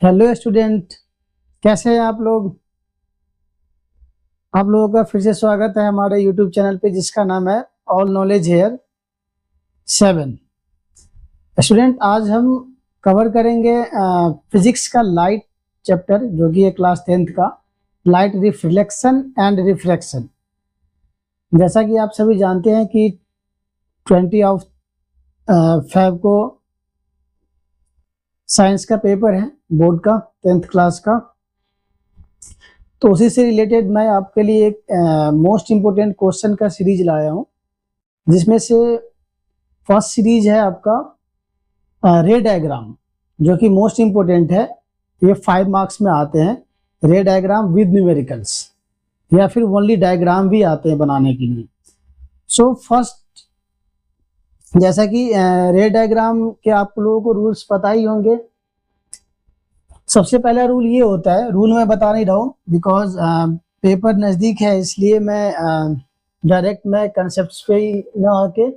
Hello student, कैसे हैं आप लोग। आप लोगों का फिर से स्वागत है हमारे यूट्यूब चैनल पे जिसका नाम है ऑल नॉलेज हेयर 7। स्टूडेंट, आज हम कवर करेंगे फिजिक्स का लाइट चैप्टर, जो कि है क्लास 10th का लाइट रिफ्लेक्शन एंड रिफ्रैक्शन। जैसा कि आप सभी जानते हैं कि 20 Feb को साइंस का पेपर है, बोर्ड का 10th क्लास का। तो उसी से रिलेटेड मैं आपके लिए एक मोस्ट इम्पोर्टेंट क्वेश्चन का सीरीज लाया हूँ, जिसमें से फर्स्ट सीरीज है आपका रे डायग्राम, जो कि मोस्ट इम्पोर्टेंट है। ये 5 मार्क्स में आते हैं। रे डायग्राम विद न्यूमेरिकल्स, या फिर ओनली डायग्राम भी आते हैं बनाने के लिए। सो फर्स्ट, जैसा कि रे डायग्राम के आप लोगों को रूल्स पता ही होंगे। सबसे पहला रूल ये होता है, रूल मैं बता नहीं रहा हूँ बिकॉज पेपर नज़दीक है, इसलिए मैं डायरेक्ट मैं कंसेप्ट पे ही ना आके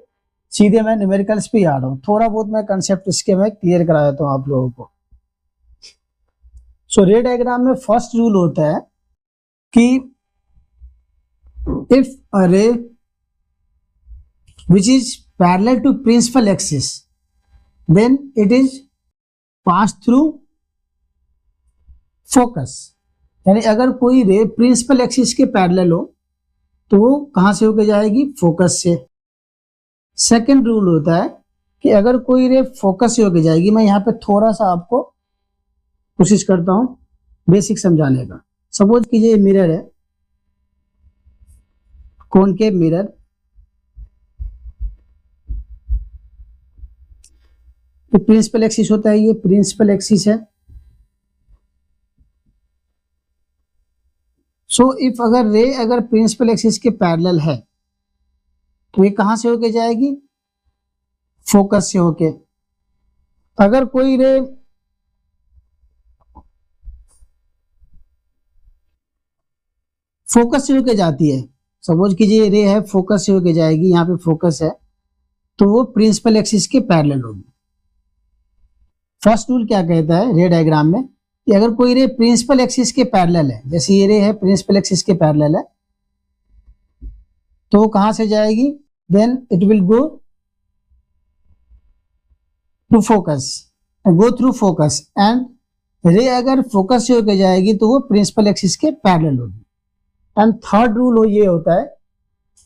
सीधे मैं न्यूमेरिकल्स पे ही आ रहा हूँ। थोड़ा बहुत मैं कंसेप्ट इसके मैं क्लियर करा देता हूँ आप लोगों को। सो रे डायग्राम में फर्स्ट रूल होता है कि इफ अ रे which is parallel to principal axis, then it is passed through focus। यानी अगर कोई रे प्रिंसिपल एक्सिस के पैरेलल हो तो वो कहां से होकर जाएगी? फोकस से। सेकंड रूल होता है कि अगर कोई रे फोकस से होकर जाएगी, मैं यहाँ पे थोड़ा सा आपको कोशिश करता हूं बेसिक समझाने का। सपोज कीजिए मिरर है, कॉनकेव मिरर। तो प्रिंसिपल एक्सिस होता है, ये प्रिंसिपल एक्सिस है। सो इफ अगर रे अगर प्रिंसिपल एक्सिस के पैरेलल है तो ये कहां से होके जाएगी? फोकस से होके। अगर कोई रे फोकस से होके जाती है, सपोज कीजिए रे है फोकस से होके जाएगी, यहाँ पे फोकस है, तो वो प्रिंसिपल एक्सिस के पैरेलल होगी। फर्स्ट रूल क्या कहता है रे डायग्राम में कि अगर कोई रे प्रिंसिपल एक्सिस के पैरेलल है, जैसे ये रे है प्रिंसिपल एक्सिस के पैरेलल है, तो वो कहां से जाएगी? Then it will go to focus, go through focus. And ray अगर फोकस से होकर जाएगी तो वो प्रिंसिपल एक्सिस के पैरेलल होगी। एंड थर्ड रूल ये होता है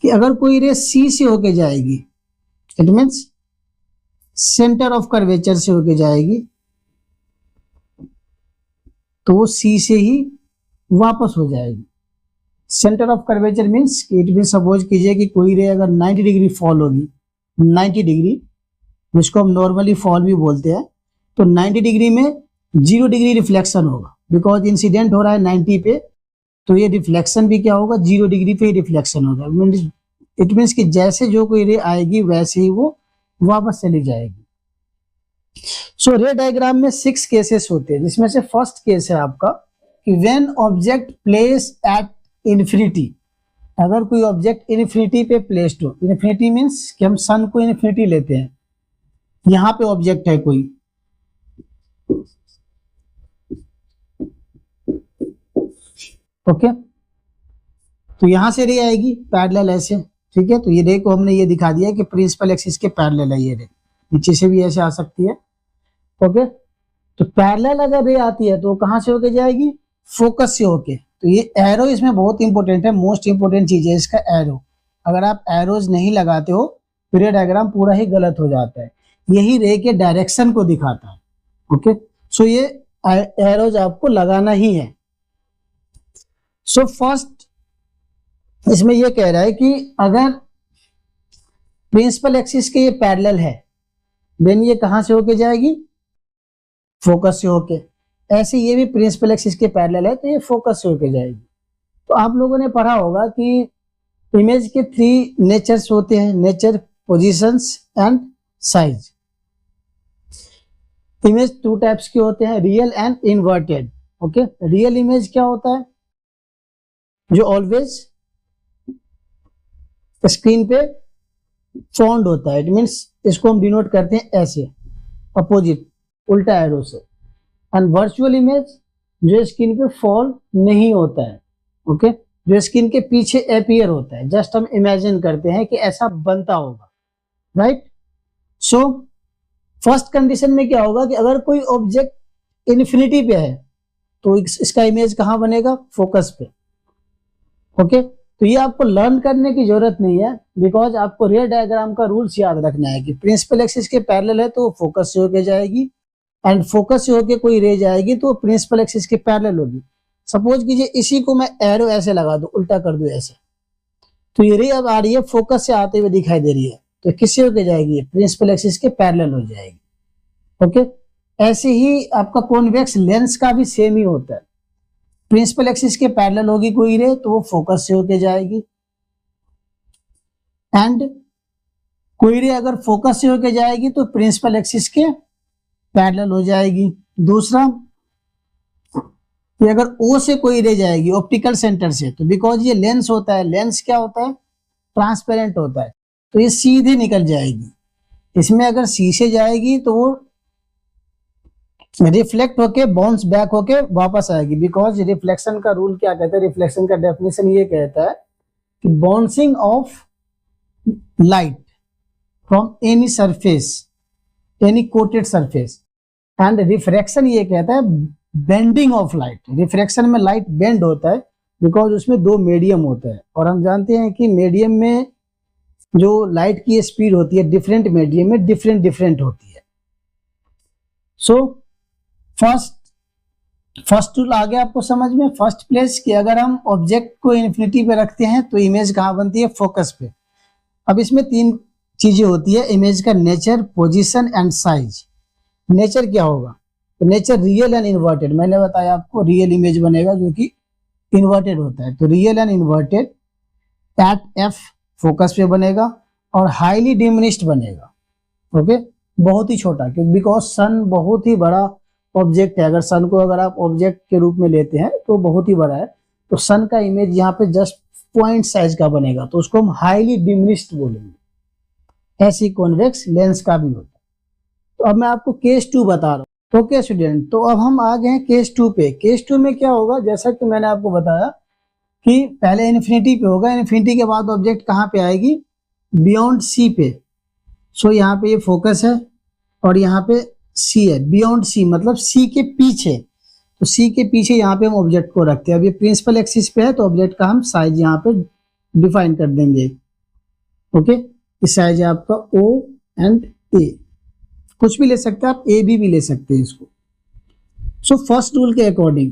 कि अगर कोई रे सी से होकर जाएगी, it means centre of curvature से होकर जाएगी, तो वो सी से ही वापस हो जाएगी। Centre of curvature means it mean suppose कीजिए कि कोई रे अगर 90 डिग्री फॉल होगी, 90 डिग्री, जिसको हम नॉर्मली फॉल भी बोलते हैं, तो 90 डिग्री में 0 डिग्री रिफ्लेक्शन होगा, बिकॉज इंसिडेंट हो रहा है 90 पे, तो ये रिफ्लेक्शन भी क्या होगा? 0 डिग्री पे ही रिफ्लेक्शन होगा। इट मीन्स कि जैसे जो कोई रे आएगी वैसे ही वो वापस चली जाएगी। सो रे डायग्राम में 6 केसेस होते हैं, जिसमें से फर्स्ट केस है आपका कि when object place at infinity. अगर कोई ऑब्जेक्ट इन्फिनिटी पे प्लेस्ड हो, इन्फिनिटी मीन्स कि हम सन को इन्फिनिटी लेते हैं, यहां पे ऑब्जेक्ट है कोई, ओके, तो यहां से रे आएगी पैरेलल ऐसे, ठीक है। तो ये रे को हमने ये दिखा दिया कि प्रिंसिपल एक्सिस के पैरेलल है ये रे, नीचे से भी ऐसे आ सकती है, ओके। तो पैरेलल अगर रे आती है तो कहां से होके जाएगी? फोकस से होके। तो ये एरो इसमें बहुत इंपॉर्टेंट है, मोस्ट इंपॉर्टेंट चीज है इसका एरो। अगर आप एरोज नहीं लगाते हो तो रे डायग्राम पूरा ही गलत हो जाता है। यही रे के डायरेक्शन को दिखाता है, ओके। सो ये एरोज आपको लगाना ही है। सो फर्स्ट इसमें ये कह रहा है कि अगर प्रिंसिपल एक्सिस के ये पैरेलल है, देन ये कहां से होके जाएगी? फोकस से होके। ऐसे ये भी प्रिंसिपल एक्सिस के पैरेलल है, तो ये फोकस से होके जाएगी। तो आप लोगों ने पढ़ा होगा कि इमेज के 3 नेचर्स होते हैं, nature, positions and size. Image 2 types के होते हैं, real and inverted, okay. Real image क्या होता है? जो ऑलवेज स्क्रीन पे फाउंड होता है, इट मीन्स इसको हम डिनोट करते हैं ऐसे, अपोजिट, उल्टा एरो से। एंड वर्चुअल इमेज जो स्क्रीन पे फॉल नहीं होता है, ओके, जो स्क्रीन के पीछे अपीयर होता है, जस्ट हम इमेजिन करते हैं कि ऐसा बनता होगा, राइट। सो फर्स्ट कंडीशन में क्या होगा कि अगर कोई ऑब्जेक्ट इन्फिनिटी पे है तो इसका इमेज कहाँ बनेगा, फोकस पे, ओके। तो ये आपको लर्न करने की जरूरत नहीं है, बिकॉज आपको रे डायग्राम का रूल्स याद रखना है कि प्रिंसिपल एक्सिस के पैरेलल है तो वो फोकस से होके जाएगी, एंड फोकस से होके कोई रे जाएगी तो प्रिंसिपल एक्सिस के पैरेलल होगी। सपोज कीजिए इसी को मैं एरो ऐसे लगा दूं, उल्टा कर दूं ऐसे, तो ये रे अब आ रही है फोकस से आते हुए दिखाई दे रही है, तो किससे होके जाएगी, प्रिंसिपल एक्सिस के पैरेलल हो जाएगी, ओके। ऐसे ही आपका कॉन्वेक्स लेंस का भी सेम ही होता है, प्रिंसिपल एक्सिस के पैरेलल होगी कोई रे तो वो फोकस से होके जाएगी, एंड कोई रे अगर फोकस से होके जाएगी तो प्रिंसिपल एक्सिस के पैरेलल हो जाएगी। दूसरा कि अगर ओ से कोई रे जाएगी ऑप्टिकल सेंटर से, तो बिकॉज ये लेंस होता है, लेंस क्या होता है, ट्रांसपेरेंट होता है, तो ये सीधे निकल जाएगी। इसमें अगर सी से जाएगी तो वो रिफ्लेक्ट होके बाउंस बैक होके वापस आएगी, बिकॉज रिफ्लेक्शन का रूल क्या कहता है, रिफ्लेक्शन का डेफिनेशन ये कहता है कि bouncing off light from any surface, any coated surface, and refraction ये कहता है बेंडिंग ऑफ लाइट। रिफ्रैक्शन में लाइट बेंड होता है बिकॉज उसमें दो मीडियम होता है, और हम जानते हैं कि मीडियम में जो लाइट की स्पीड होती है डिफरेंट मीडियम में डिफरेंट होती है। सो फर्स्ट रूल आ गया आपको समझ में, फर्स्ट प्लेस कि अगर हम ऑब्जेक्ट को इन्फिनिटी पे रखते हैं तो इमेज कहाँ बनती है, फोकस पे। अब इसमें तीन चीजें होती है इमेज का, nature, position and size. Nature क्या होगा, तो नेचर रियल एंड इन्वर्टेड, मैंने बताया आपको रियल इमेज बनेगा जो कि इन्वर्टेड होता है, तो real and inverted at F focus पे बनेगा, और हाईली डिमिनिश्ड बनेगा, ओके, बहुत ही छोटा, क्योंकि बिकॉज सन बहुत ही बड़ा ऑब्जेक्ट है। अगर सन को अगर आप ऑब्जेक्ट के रूप में लेते हैं तो बहुत ही बड़ा है, तो सन का इमेज यहाँ पे जस्ट पॉइंट साइज का बनेगा, तो उसको हम हाईली डिमिनिश्ड बोलेंगे। ऐसी कॉन्वेक्स लेंस का भी होता है। तो अब मैं आपको केस 2 बता रहा हूँ, ओके स्टूडेंट। तो अब हम आ गए हैं केस 2 पे। केस 2 में क्या होगा, जैसा कि मैंने आपको बताया कि पहले इन्फिनिटी पे होगा, इन्फिनिटी के बाद ऑब्जेक्ट कहाँ पे आएगी, बियॉन्ड सी पे। सो यहाँ पे ये फोकस है और यहाँ पे सी है, बियॉन्ड सी मतलब सी के पीछे, तो सी के पीछे यहाँ पे हम ऑब्जेक्ट को रखते हैं। अब ये प्रिंसिपल एक्सिस पे है तो ऑब्जेक्ट का हम साइज यहाँ पे डिफाइन कर देंगे, ओके। इस साइज है आपका ओ एंड ए, कुछ भी ले सकते हैं आप, ए भी ले सकते हैं इसको। सो फर्स्ट रूल के अकॉर्डिंग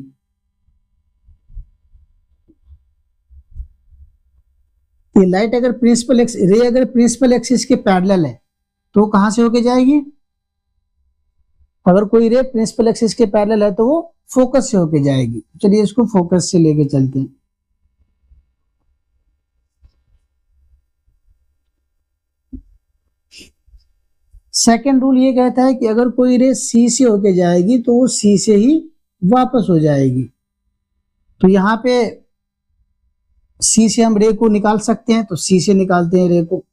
ये लाइट अगर प्रिंसिपल एक्सिस के पैरेलल है तो कहां से होके जाएगी, अगर कोई रे प्रिंसिपल एक्सिस के पैरेलल है तो वो फोकस से होके जाएगी। चलिए इसको फोकस से लेके चलते हैं। सेकेंड रूल ये कहता है कि अगर कोई रे सी से होके जाएगी तो वो सी से ही वापस हो जाएगी। तो यहाँ पे सी से हम रे को निकाल सकते हैं, तो सी से निकालते हैं रे को।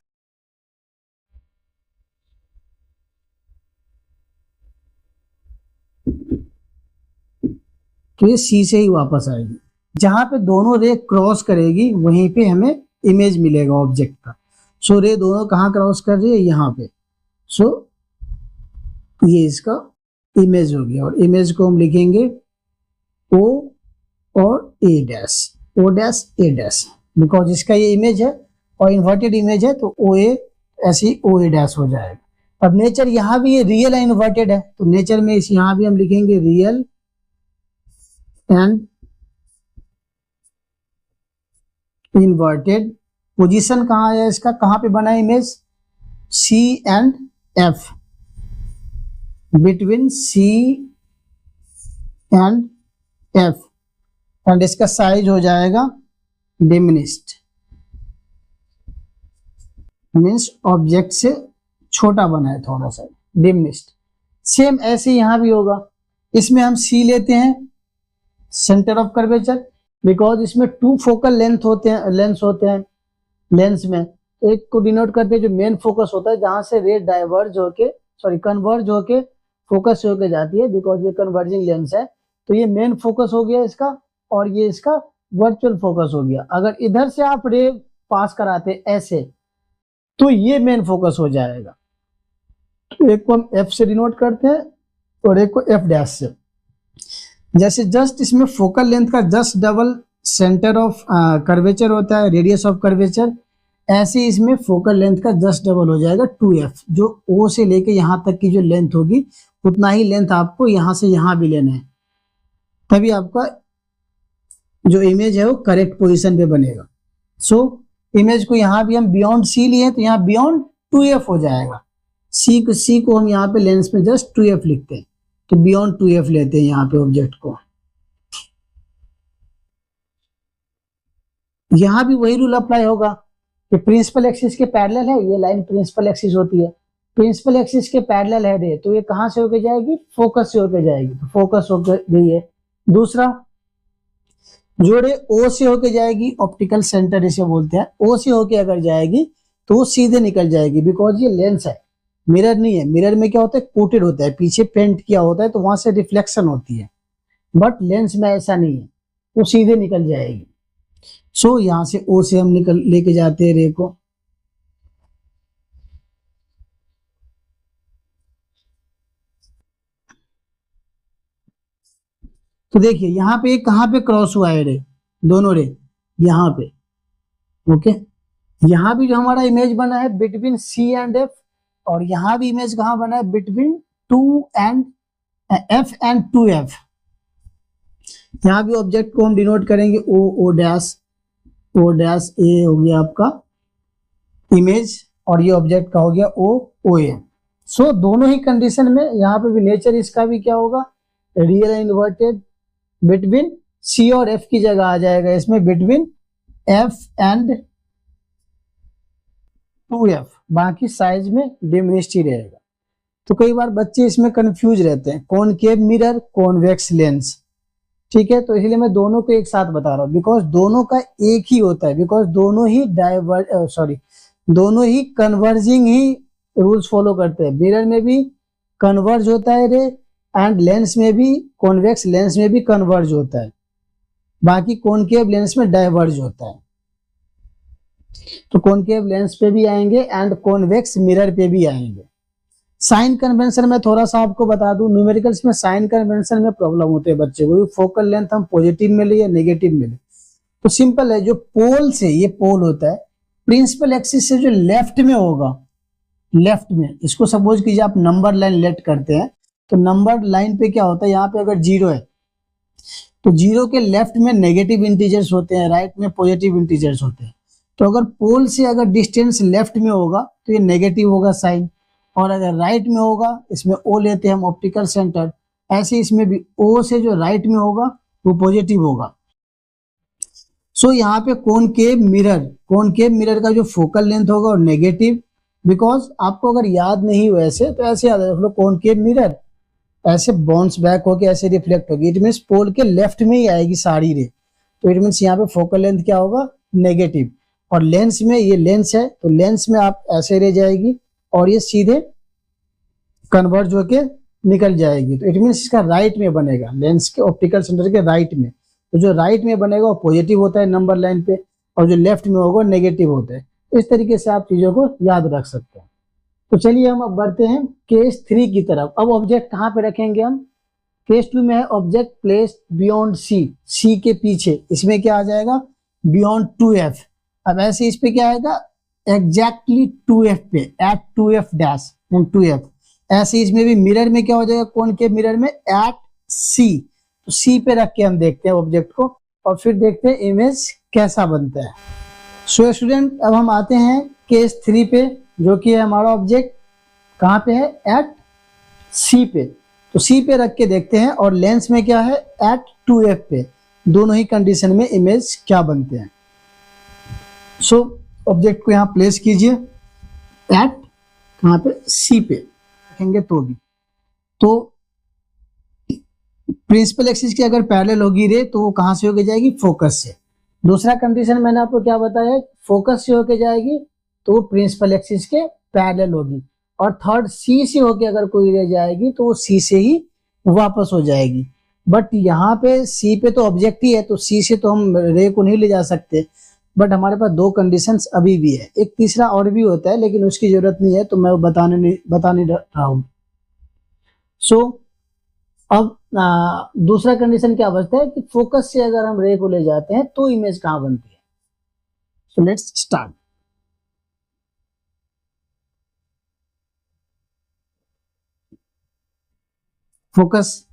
तो ये सी से ही वापस आएगी। जहां पे दोनों रे क्रॉस करेगी वहीं पे हमें इमेज मिलेगा ऑब्जेक्ट का। सो रे दोनों कहाँ क्रॉस कर रही है, यहाँ पे। सो ये इसका इमेज हो गया, और इमेज को हम लिखेंगे ओ और A dash, O dash A dash, because इसका ये इमेज है और इन्वर्टेड इमेज है तो ओ ए, ऐसी ओ ए डैश हो जाएगा। अब नेचर यहाँ भी ये रियल एंड इन्वर्टेड है, तो नेचर में इस यहाँ भी हम लिखेंगे रियल एंड इन्वर्टेड। पोजीशन कहाँ है इसका, कहाँ पे बना image, C and F, between C and F, and इसका साइज हो जाएगा डिमिनिश्ड, मीन्स ऑब्जेक्ट से छोटा बना है थोड़ा सा, डिमिनिश्ड। सेम ऐसे यहां भी होगा, इसमें हम सी लेते हैं सेंटर ऑफ कर्वेचर, बिकॉज इसमें 2 फोकल लेंस होते हैं लेंस में। एक को डिनोट करते हैं जो मेन फोकस होता है, जहां से रे कन्वर्ज होके फोकस से होके जाती है बिकॉज ये कन्वर्जिंग लेंस है। तो ये मेन फोकस हो गया इसका और ये इसका वर्चुअल फोकस हो गया। अगर इधर से आप रे पास कराते ऐसे तो ये मेन फोकस हो जाएगा। तो एक को हम एफ से डिनोट करते हैं और एक को एफ डैश से। जैसे जस्ट इसमें फोकल लेंथ का just double centre of curvature होता है, रेडियस ऑफ कर्वेचर, ऐसे इसमें फोकल लेंथ का जस्ट डबल हो जाएगा 2f। जो O से लेके यहाँ तक की जो लेंथ होगी उतना ही लेंथ आपको यहाँ से यहाँ भी लेना है, तभी आपका जो इमेज है वो करेक्ट पोजीशन पे बनेगा। सो इमेज को यहाँ भी हम बियॉन्ड C लिए तो यहाँ बियॉन्ड 2f हो जाएगा। C को हम यहाँ पे लेंस में जस्ट 2f लिखते हैं, तो बियॉन्ड 2f लेते हैं यहाँ पे ऑब्जेक्ट को। यहाँ भी वही रूल अप्लाई होगा कि प्रिंसिपल एक्सिस के पैरेलल है, ये लाइन प्रिंसिपल एक्सिस होती है, प्रिंसिपल एक्सिस के पैरेलल है रे, तो ये कहां से होके जाएगी, फोकस से होके जाएगी, तो फोकस होके गई है। दूसरा जो रे ओ से होके जाएगी, ऑप्टिकल सेंटर इसे बोलते हैं, ओ से होके अगर जाएगी तो वो सीधे निकल जाएगी बिकॉज ये लेंस है, मिरर नहीं है। मिरर में क्या होता है, कोटेड होता है, पीछे पेंट किया होता है तो वहां से रिफ्लेक्शन होती है, बट लेंस में ऐसा नहीं है, वो सीधे निकल जाएगी। सो यहां से ओ से हम निकल लेके जाते हैं रे को। तो देखिए यहाँ पे कहां पे क्रॉस हुआ है रे, दोनों रे यहाँ पे। ओके, यहाँ भी जो हमारा इमेज बना है बिटवीन सी एंड एफ, और यहाँ भी इमेज कहां बना है between 2 and F and 2f। यहाँ भी ऑब्जेक्ट को हम डिनोट करेंगे ओ डैश ए हो गया आपका इमेज, और ये ऑब्जेक्ट का हो गया ओ ए। सो दोनों ही कंडीशन में यहाँ पे भी नेचर इसका भी क्या होगा, रियल इन्वर्टेड बिटवीन सी और एफ की जगह आ जाएगा इसमें बिटवीन एफ एंड 2f, बाकी साइज में डिमिनिश्ड ही रहेगा। तो कई बार बच्चे इसमें कंफ्यूज रहते हैं, कॉनकेव मिरर कॉन्वेक्स लेंस, ठीक है। तो इसलिए मैं दोनों को एक साथ बता रहा हूँ बिकॉज दोनों का एक ही होता है, बिकॉज दोनों ही कन्वर्जिंग ही रूल्स फॉलो करते हैं। मिरर में भी कन्वर्ज होता है रे, एंड लेंस में भी, कॉन्वेक्स लेंस में भी कन्वर्ज होता है, बाकी कॉनकेव लेंस में डाइवर्ज होता है। तो कॉनकेव लेंस पे भी आएंगे एंड कॉन्वेक्स मिरर पे भी आएंगे। साइन कन्वेंशन में थोड़ा सा आपको बता दूं, न्यूमेरिकल्स में साइन कन्वेंशन में प्रॉब्लम होते हैं बच्चे को, फोकल लेंथ हम पॉजिटिव में ले या नेगेटिव में ले। तो सिंपल है, जो पोल से, ये पोल होता है प्रिंसिपल एक्सिस से जो लेफ्ट में होगा, लेफ्ट में, इसको सपोज कीजिए आप नंबर लाइन लेट करते हैं, तो नंबर लाइन पे क्या होता है, यहाँ पे अगर 0 है तो 0 के लेफ्ट में नेगेटिव इंटीजर्स होते हैं, राइट में पॉजिटिव इंटीजर्स होते हैं। तो अगर पोल से अगर डिस्टेंस लेफ्ट में होगा तो ये नेगेटिव होगा साइन, और अगर राइट में होगा, इसमें ओ लेते हैं हम ऑप्टिकल सेंटर, ऐसे इसमें भी ओ से जो राइट में होगा वो पॉजिटिव होगा। सो यहाँ पे कॉनकेव मिरर का जो फोकल लेंथ होगा और नेगेटिव, बिकॉज आपको अगर याद नहीं हो ऐसे तो ऐसे याद रख लो, कॉनकेव मिरर ऐसे बाउंस बैक होके ऐसे रिफ्लेक्ट होगी, इट मीन्स पोल के लेफ्ट में ही आएगी सारी रे, तो इट मीन्स यहाँ पे फोकल लेंथ क्या होगा, नेगेटिव। और लेंस में, ये लेंस है तो लेंस में आप ऐसे रह जाएगी और ये सीधे कन्वर्ज होके निकल जाएगी, तो इट मीन्स इसका राइट में बनेगा, लेंस के ऑप्टिकल सेंटर के राइट में। तो जो राइट में बनेगा वो पॉजिटिव होता है नंबर लाइन पे, और जो लेफ्ट में होगा नेगेटिव होता है। इस तरीके से आप चीजों को याद रख सकते हैं। तो चलिए हम अब बढ़ते हैं केस 3 की तरफ। अब ऑब्जेक्ट कहाँ पे रखेंगे हम, केस 2 में है ऑब्जेक्ट प्लेस्ड बियॉन्ड सी के पीछे, इसमें क्या आ जाएगा, बियॉन्ड 2f। अब ऐसे इस पे क्या आएगा, एग्जैक्टली 2f पे, eight 2f dash and 2f। ऐसे इसमें भी मिरर में क्या हो जाएगा, कॉनकेव मिरर में एट c, तो c पे रख के हम देखते हैं ऑब्जेक्ट को और फिर देखते हैं इमेज कैसा बनता है। सो स्टूडेंट, अब हम आते हैं केस 3 पे, जो कि है हमारा ऑब्जेक्ट कहाँ पे है, एट c पे। तो c पे रख के देखते हैं, और लेंस में क्या है, एट 2f पे। दोनों ही कंडीशन में इमेज क्या बनते हैं। सो ऑब्जेक्ट को यहाँ प्लेस कीजिए एट कहाँ पे, c पे रखेंगे तो भी, तो प्रिंसिपल एक्सिस की अगर पैरेलल होगी रे तो वो कहाँ से होके जाएगी, फोकस से। दूसरा कंडीशन मैंने आपको क्या बताया, फोकस से होके जाएगी तो वो प्रिंसिपल एक्सिस के पैरेलल होगी। और थर्ड सी से होके अगर कोई रे जाएगी तो वो सी से ही वापस हो जाएगी। बट यहाँ पे सी पे तो ऑब्जेक्ट ही है, तो सी से तो हम रे को नहीं ले जा सकते। बट हमारे पास दो कंडीशंस अभी भी है, एक तीसरा और भी होता है लेकिन उसकी जरूरत नहीं है, तो मैं बता नहीं रहा हूँ। सो अब दूसरा कंडीशन क्या बचता है कि फोकस से अगर हम रे को ले जाते हैं तो इमेज कहाँ बनती है। So let's start. Focus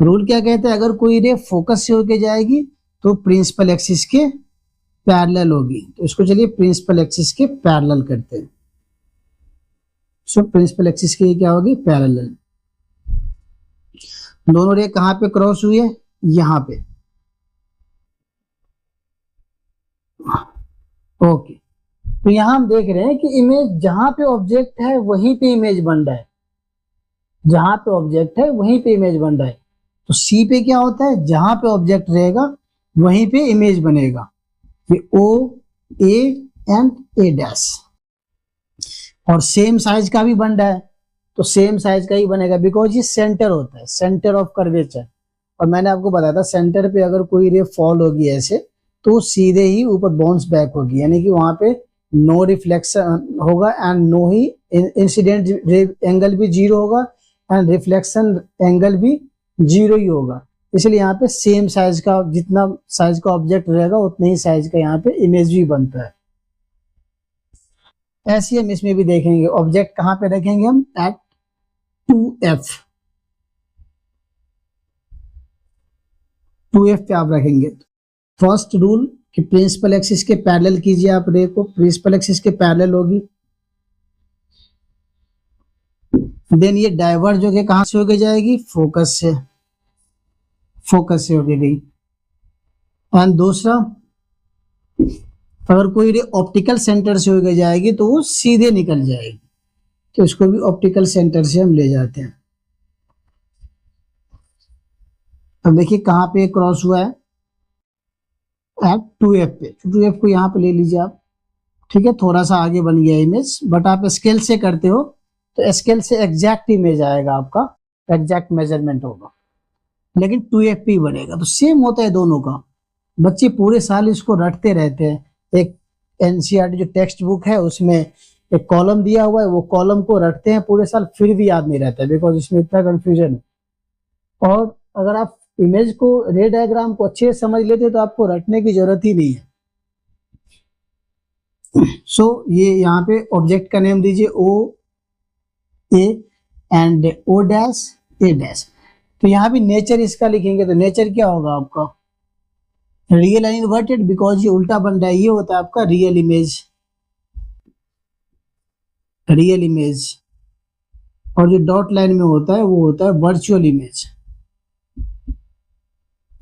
rule क्या कहते हैं, अगर कोई रे फोकस से होके जाएगी तो प्रिंसिपल एक्सिस के पैरेलल होगी। तो इसको चलिए प्रिंसिपल एक्सिस के पैरेलल करते हैं। सो प्रिंसिपल एक्सिस के क्या होगी, पैरेलल। दोनों रे कहां पे क्रॉस हुई है, यहां पे। ओके, तो यहां हम देख रहे हैं कि इमेज जहां पे ऑब्जेक्ट है वहीं पे इमेज बन रहा है, जहां पे ऑब्जेक्ट है वहीं पे इमेज बन रहा है। तो सी पे क्या होता है, जहां पे ऑब्जेक्ट रहेगा वहीं पे इमेज बनेगा। ये ओ ए एंड ए डैश, और सेम साइज का भी बन रहा है, तो सेम साइज का ही बनेगा बिकॉज ये सेंटर होता है, सेंटर ऑफ कर्वेचर। और मैंने आपको बताया था सेंटर पे अगर कोई रे फॉल होगी ऐसे तो सीधे ही ऊपर बाउंस बैक होगी, यानी कि वहां पे नो रिफ्लेक्शन होगा एंड नो ही इंसिडेंट एंगल भी जीरो होगा एंड रिफ्लेक्शन एंगल भी जीरो ही होगा। इसलिए यहाँ पे सेम साइज का, जितना साइज का ऑब्जेक्ट रहेगा उतने ही साइज का यहाँ पे इमेज भी बनता है। ऐसे हम इसमें भी देखेंगे, ऑब्जेक्ट कहाँ पे रखेंगे हम, एट 2f, 2f पे आप रखेंगे। फर्स्ट रूल कि प्रिंसिपल एक्सिस के पैरेलल कीजिए आप रे को, प्रिंसिपल एक्सिस के पैरेलल होगी। देन ये डाइवर्ज होके कहां से होके जाएगी, फोकस से, फोकस से होके गई। एंड दूसरा, अगर कोई रे ऑप्टिकल सेंटर से होके जाएगी तो वो सीधे निकल जाएगी, तो इसको भी ऑप्टिकल सेंटर से हम ले जाते हैं। अब देखिए कहां पे क्रॉस हुआ है, एट 2f पे, 2f को यहाँ पे ले लीजिए आप, ठीक है। थोड़ा सा आगे बन गया इमेज, बट आप स्केल से करते हो तो स्केल से एग्जैक्ट इमेज आएगा आपका, एग्जैक्ट मेजरमेंट होगा, लेकिन 2f पे ही बनेगा। तो सेम होता है दोनों का, बच्चे पूरे साल इसको रटते रहते हैं। एक एनसीईआरटी जो टेक्स्ट बुक है उसमें एक कॉलम दिया हुआ है, वो कॉलम को रटते हैं पूरे साल, फिर भी याद नहीं रहता है बिकॉज इसमें इतना कंफ्यूजन है। और अगर आप इमेज को, रे डायग्राम को अच्छे से समझ लेते तो आपको रटने की जरूरत ही नहीं है। सो ये यहाँ पे ऑब्जेक्ट का नेम दीजिए O A and O dash A dash. तो यहाँ भी नेचर इसका लिखेंगे, तो नेचर क्या होगा आपका, रियल एंड इन्वर्टेड, बिकॉज ये उल्टा बन रहा है, ये होता है आपका रियल इमेज, रियल इमेज। और जो डॉट लाइन में होता है वो होता है वर्चुअल इमेज।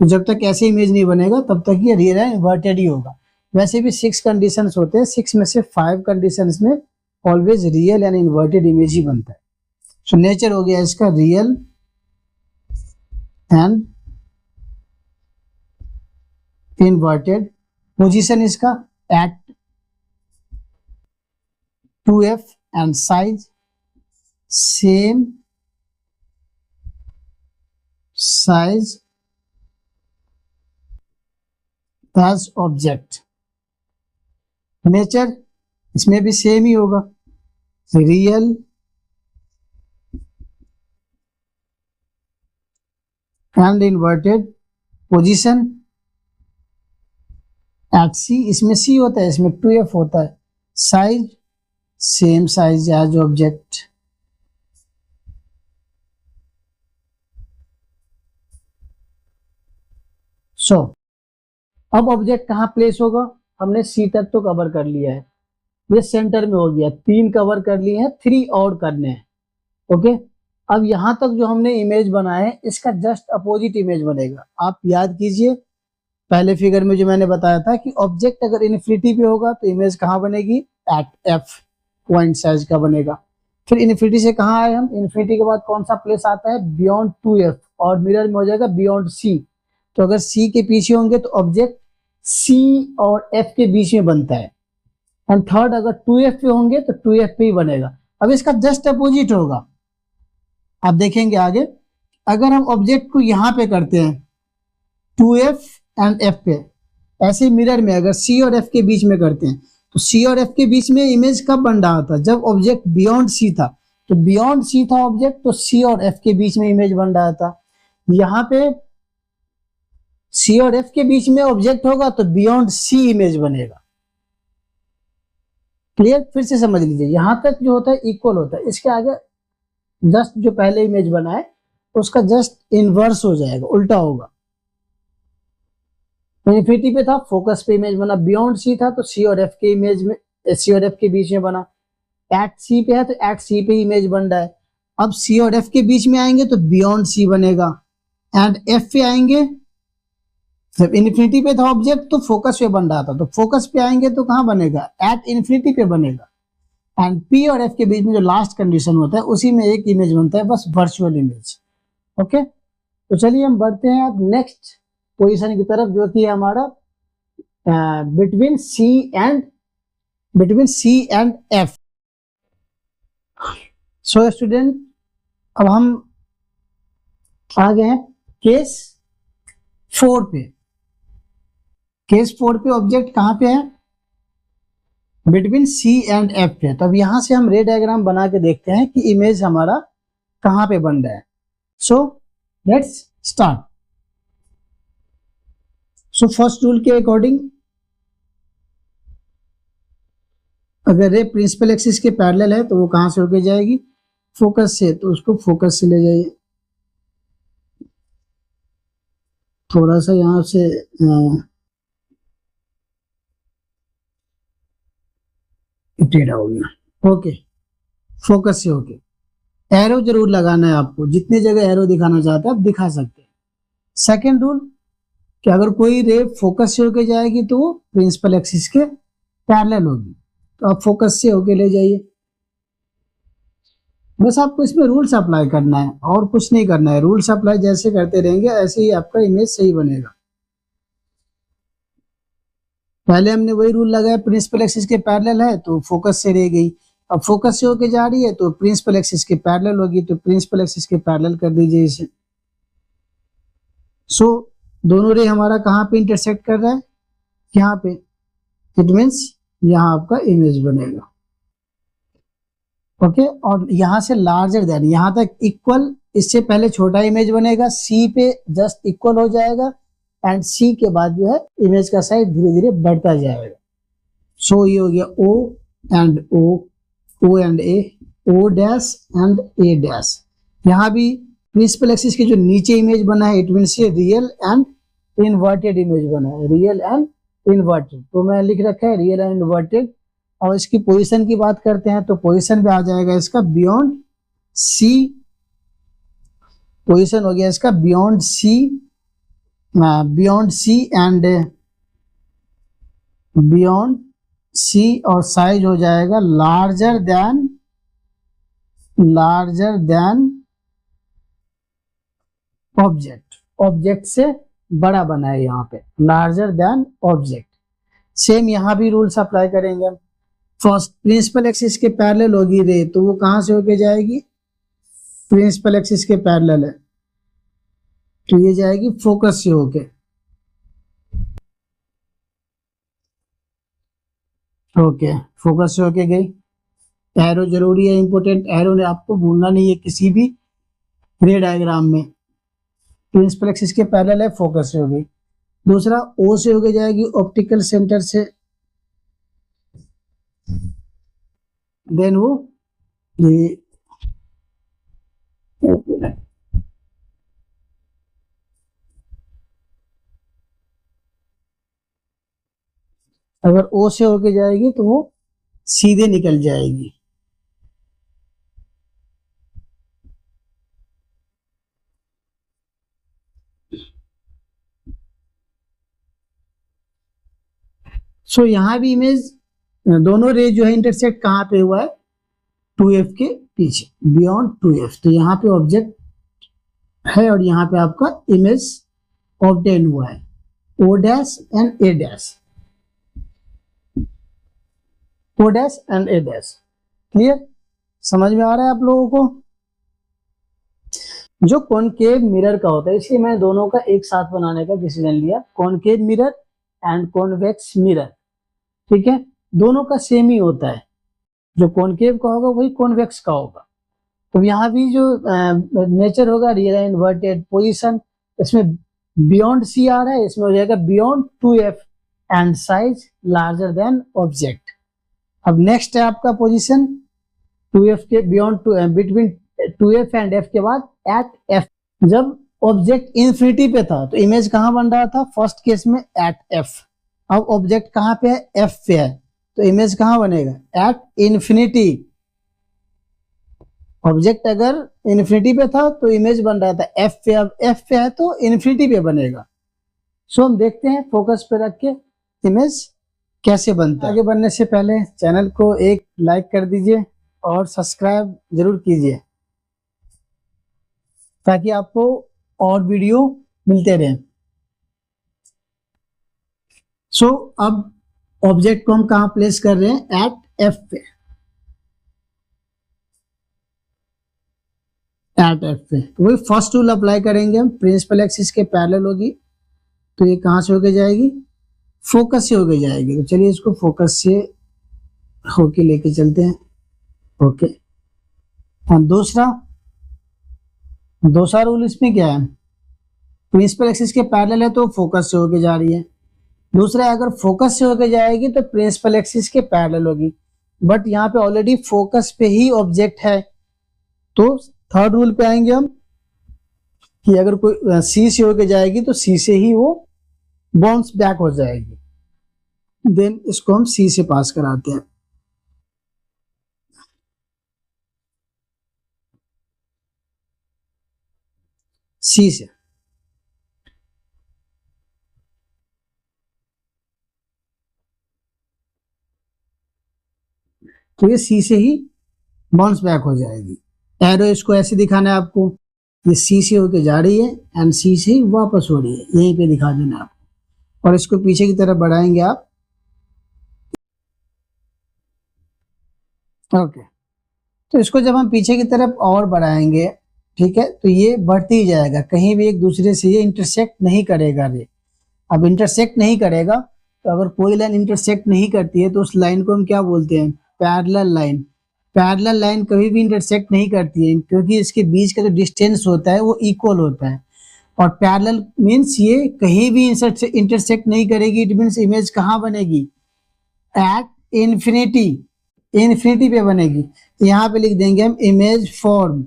तो जब तक ऐसे इमेज नहीं बनेगा तब तक ये रियल एंड इन्वर्टेड ही होगा। वैसे भी 6 कंडीशंस होते हैं, 6 में से 5 कंडीशंस में always real and inverted image ही बनता है। सो नेचर हो गया इसका रियल एंड इन्वर्टेड। पोजीशन इसका at 2f and size same size as object. Nature इसमें भी सेम ही होगा, real and inverted. Position at C, इसमें सी होता है, इसमें 2f होता है। Size same size as object. So अब ऑब्जेक्ट कहां प्लेस होगा, हमने सी तक तो कवर कर लिया है, ये सेंटर में हो गया, 3 कवर कर लिए हैं, 3 और करने हैं। ओके, अब यहां तक जो हमने इमेज बनाए हैं इसका जस्ट अपोजिट इमेज बनेगा। आप याद कीजिए पहले फिगर में जो मैंने बताया था कि ऑब्जेक्ट अगर इन्फिनिटी पे होगा तो इमेज कहां बनेगी, एट एफ, पॉइंट साइज का बनेगा। फिर इन्फिनिटी से कहां आए हम, इन्फिनिटी के बाद कौन सा प्लेस आता है, बियॉन्ड 2f, और मिरर में हो जाएगा बियॉन्ड c। तो अगर c के पीछे होंगे तो ऑब्जेक्ट c और f के बीच में बनता है। एंड थर्ड, अगर 2f पे होंगे तो 2f पे ही बनेगा। अब इसका जस्ट अपोजिट होगा, आप देखेंगे आगे। अगर हम ऑब्जेक्ट को यहाँ पे करते हैं 2f एंड f पे, ऐसे मिरर में अगर c और f के बीच में करते हैं तो c और f के बीच में इमेज कब बन रहा था, जब ऑब्जेक्ट बियॉन्ड c था। तो बियॉन्ड c था ऑब्जेक्ट, तो c और f के बीच में इमेज बन रहा था। यहाँ पे c और f के बीच में ऑब्जेक्ट होगा तो बियॉन्ड c इमेज बनेगा। क्लियर? फिर से समझ लीजिए, यहां तक जो होता है इक्वल होता है, इसके आगे जस्ट जो पहले इमेज बना है उसका जस्ट इनवर्स हो जाएगा, उल्टा होगा। इन्फिनिटी पे था, फोकस पे इमेज बना, बियॉन्ड सी था तो सी और एफ के इमेज में, सी और एफ के बीच में बना। एट सी पे है तो एट सी पे इमेज बन रहा है। अब सी और एफ के बीच में आएंगे तो बियॉन्ड सी बनेगा, एंड एफ पे आएंगे, जब इन्फिनिटी पे था ऑब्जेक्ट तो फोकस पे बन रहा था, तो फोकस पे आएंगे तो कहां बनेगा, एट इन्फिनिटी पे बनेगा। एंड पी और एफ के बीच में जो लास्ट कंडीशन होता है उसी में एक इमेज बनता है, बस वर्चुअल इमेज। ओके, तो चलिए हम बढ़ते हैं अब नेक्स्ट पोजीशन की तरफ, जो कि हमारा between C and F. So student, अब हम आ गए हैं केस 4 पे। केस 4 पे ऑब्जेक्ट कहां पे है, बिटवीन सी एंड एफ पे। तो अब यहां से हम रे डायग्राम बना के देखते हैं कि इमेज हमारा कहां पे बन रहा है। So let's start. So first rule के अकॉर्डिंग, अगर रे प्रिंसिपल एक्सिस के पैरेलल है तो वो कहां से होके जाएगी, फोकस से, तो उसको फोकस से ले जाइए। थोड़ा सा यहां से टेढ़ा हो गया। ओके, फोकस से होके एरो जरूर लगाना है आपको, जितने जगह एरो दिखाना चाहते हैं आप दिखा सकते हैं। सेकेंड रूल कि अगर कोई रे फोकस से होके जाएगी तो वो प्रिंसिपल एक्सिस के पैरेलल होगी, तो आप फोकस से होके ले जाइए। बस आपको इसमें रूल्स अप्लाई करना है और कुछ नहीं करना है। रूल्स अप्लाई जैसे करते रहेंगे ऐसे ही आपका इमेज सही बनेगा। पहले हमने वही रूल लगाया, प्रिंसिपल एक्सिस के पैरेलल है तो फोकस से रह गई, अब फोकस से होके जा रही है तो प्रिंसिपल एक्सिस के पैरेलल होगी, तो प्रिंसिपल एक्सिस के पैरेलल कर दीजिए इसे। सो दोनों रे हमारा कहाँ पे इंटरसेक्ट कर रहा है, यहाँ पे, इट मीन्स यहाँ आपका इमेज बनेगा। ओके, और यहां से लार्जर देन, यहां तक इक्वल, इससे पहले छोटा इमेज बनेगा, सी पे जस्ट इक्वल हो जाएगा, एंड सी के बाद जो है इमेज का साइज धीरे धीरे बढ़ता जाएगा। सो ये हो गया O and O, O and A, O dash and A dash. यहाँ भी प्रिंसिपल एक्सिस के जो नीचे इमेज बना है इट मीन्स ये रियल एंड इन्वर्टेड इमेज बना है, रियल एंड इन्वर्टेड। तो मैं लिख रखा है रियल एंड इन्वर्टेड। और इसकी पोजीशन की बात करते हैं तो पोजीशन पे आ जाएगा इसका बियॉन्ड सी, पोजीशन हो गया इसका beyond C, beyond C and beyond C, और साइज हो जाएगा लार्जर देन ऑब्जेक्ट, ऑब्जेक्ट से बड़ा बना है यहाँ पे, लार्जर देन ऑब्जेक्ट। सेम यहाँ भी रूल्स अप्लाई करेंगे हम। फर्स्ट, प्रिंसिपल एक्सिस के पैरेलल होगी रे तो वो कहां से होके जाएगी, प्रिंसिपल एक्सिस के पैरेलल है तो ये जाएगी फोकस से होके। ओके, फोकस से होके गई। एरो जरूरी है, इंपोर्टेंट एरो ने आपको भूलना नहीं है किसी भी रे डायग्राम में। प्रिंसिपल एक्सिस के पैरेलल है, फोकस से हो गई। दूसरा, ओ से होके जाएगी ऑप्टिकल सेंटर से, देन वो ये अगर ओ से होके जाएगी तो वो सीधे निकल जाएगी। सो यहाँ भी इमेज, दोनों रे जो है इंटरसेक्ट कहाँ पे हुआ है, 2f के पीछे, बियॉन्ड 2f। तो यहाँ पे ऑब्जेक्ट है और यहाँ पे आपका इमेज ऑब्टेन हुआ है, O dash and A dash, O dash and A dash. Clear? समझ में आ रहा है आप लोगों को? जो कॉनकेव मिरर का होता है, इसलिए मैंने दोनों का एक साथ बनाने का डिसीजन लिया, concave mirror and convex mirror. ठीक है, दोनों का सेम ही होता है, जो कॉनकेव का होगा वही कॉन्वेक्स का होगा। तो यहाँ भी जो नेचर होगा रियल इन्वर्टेड पोजीशन, इसमें बियॉन्ड सी आ रहा है, इसमें हो जाएगा beyond 2f and size larger than object. अब नेक्स्ट है आपका पोजीशन 2f के beyond between 2f and f के बाद एट f। जब ऑब्जेक्ट इन्फिनिटी पे था तो इमेज कहाँ बन रहा था? फर्स्ट केस में एट f। अब ऑब्जेक्ट कहाँ पे है? f पे है, तो इमेज कहाँ बनेगा? At infinity. ऑब्जेक्ट अगर इन्फिनिटी पे था तो इमेज बन रहा था f पे, अब f पे है तो इन्फिनिटी पे बनेगा। सो हम देखते हैं फोकस पे रख के इमेज कैसे बनता है। आगे बढ़ने से पहले चैनल को एक लाइक कर दीजिए और सब्सक्राइब जरूर कीजिए ताकि आपको और वीडियो मिलते रहें। सो अब ऑब्जेक्ट को हम कहाँ प्लेस कर रहे हैं? एट f पे, एट f पे। तो वही फर्स्ट रूल अप्लाई करेंगे हम, प्रिंसिपल एक्सिस के पैरेलल होगी तो ये कहाँ से होके जाएगी? फोकस से होके जाएगी। तो चलिए इसको फोकस से होके लेके चलते हैं। ओके, और दूसरा रूल इसमें क्या है? प्रिंसिपल एक्सिस के पैरेलल है तो फोकस से होके जा रही है। दूसरा, अगर फोकस से होके जाएगी तो प्रिंसिपल एक्सिस के पैरेलल होगी, बट यहाँ पे ऑलरेडी फोकस पे ही ऑब्जेक्ट है। तो थर्ड रूल पे आएंगे हम कि अगर कोई सी से होके जाएगी तो सी से ही वो बाउंस बैक हो जाएगी, देन इसको हम सी से पास कराते हैं। सी से तो ये सी से ही बाउंस बैक हो जाएगी। एरो इसको ऐसे दिखाना है आपको, ये सी से होके जा रही है एंड सी से ही वापस हो रही है, यहीं पे दिखा देना आपको। और इसको पीछे की तरफ बढ़ाएंगे आप। ओके, तो इसको जब हम पीछे की तरफ और बढ़ाएंगे, ठीक है, तो ये बढ़ती ही जाएगा, कहीं भी एक दूसरे से ये इंटरसेक्ट नहीं करेगा। ये अब इंटरसेक्ट नहीं करेगा, तो अगर कोई लाइन इंटरसेक्ट नहीं करती है तो उस लाइन को हम क्या बोलते हैं? Parallel line. पैरेलल लाइन कभी भी इंटरसेक्ट नहीं करती है क्योंकि इसके बीच का जो डिस्टेंस होता है वो इक्वल होता है। और पैरेलल मीन्स ये कहीं भी इंटरसेक्ट नहीं करेगी। इट मीन्स इमेज कहाँ बनेगी? एट इन्फिनिटी, इन्फिनिटी पे बनेगी। तो यहाँ पे लिख देंगे हम इमेज फॉर्म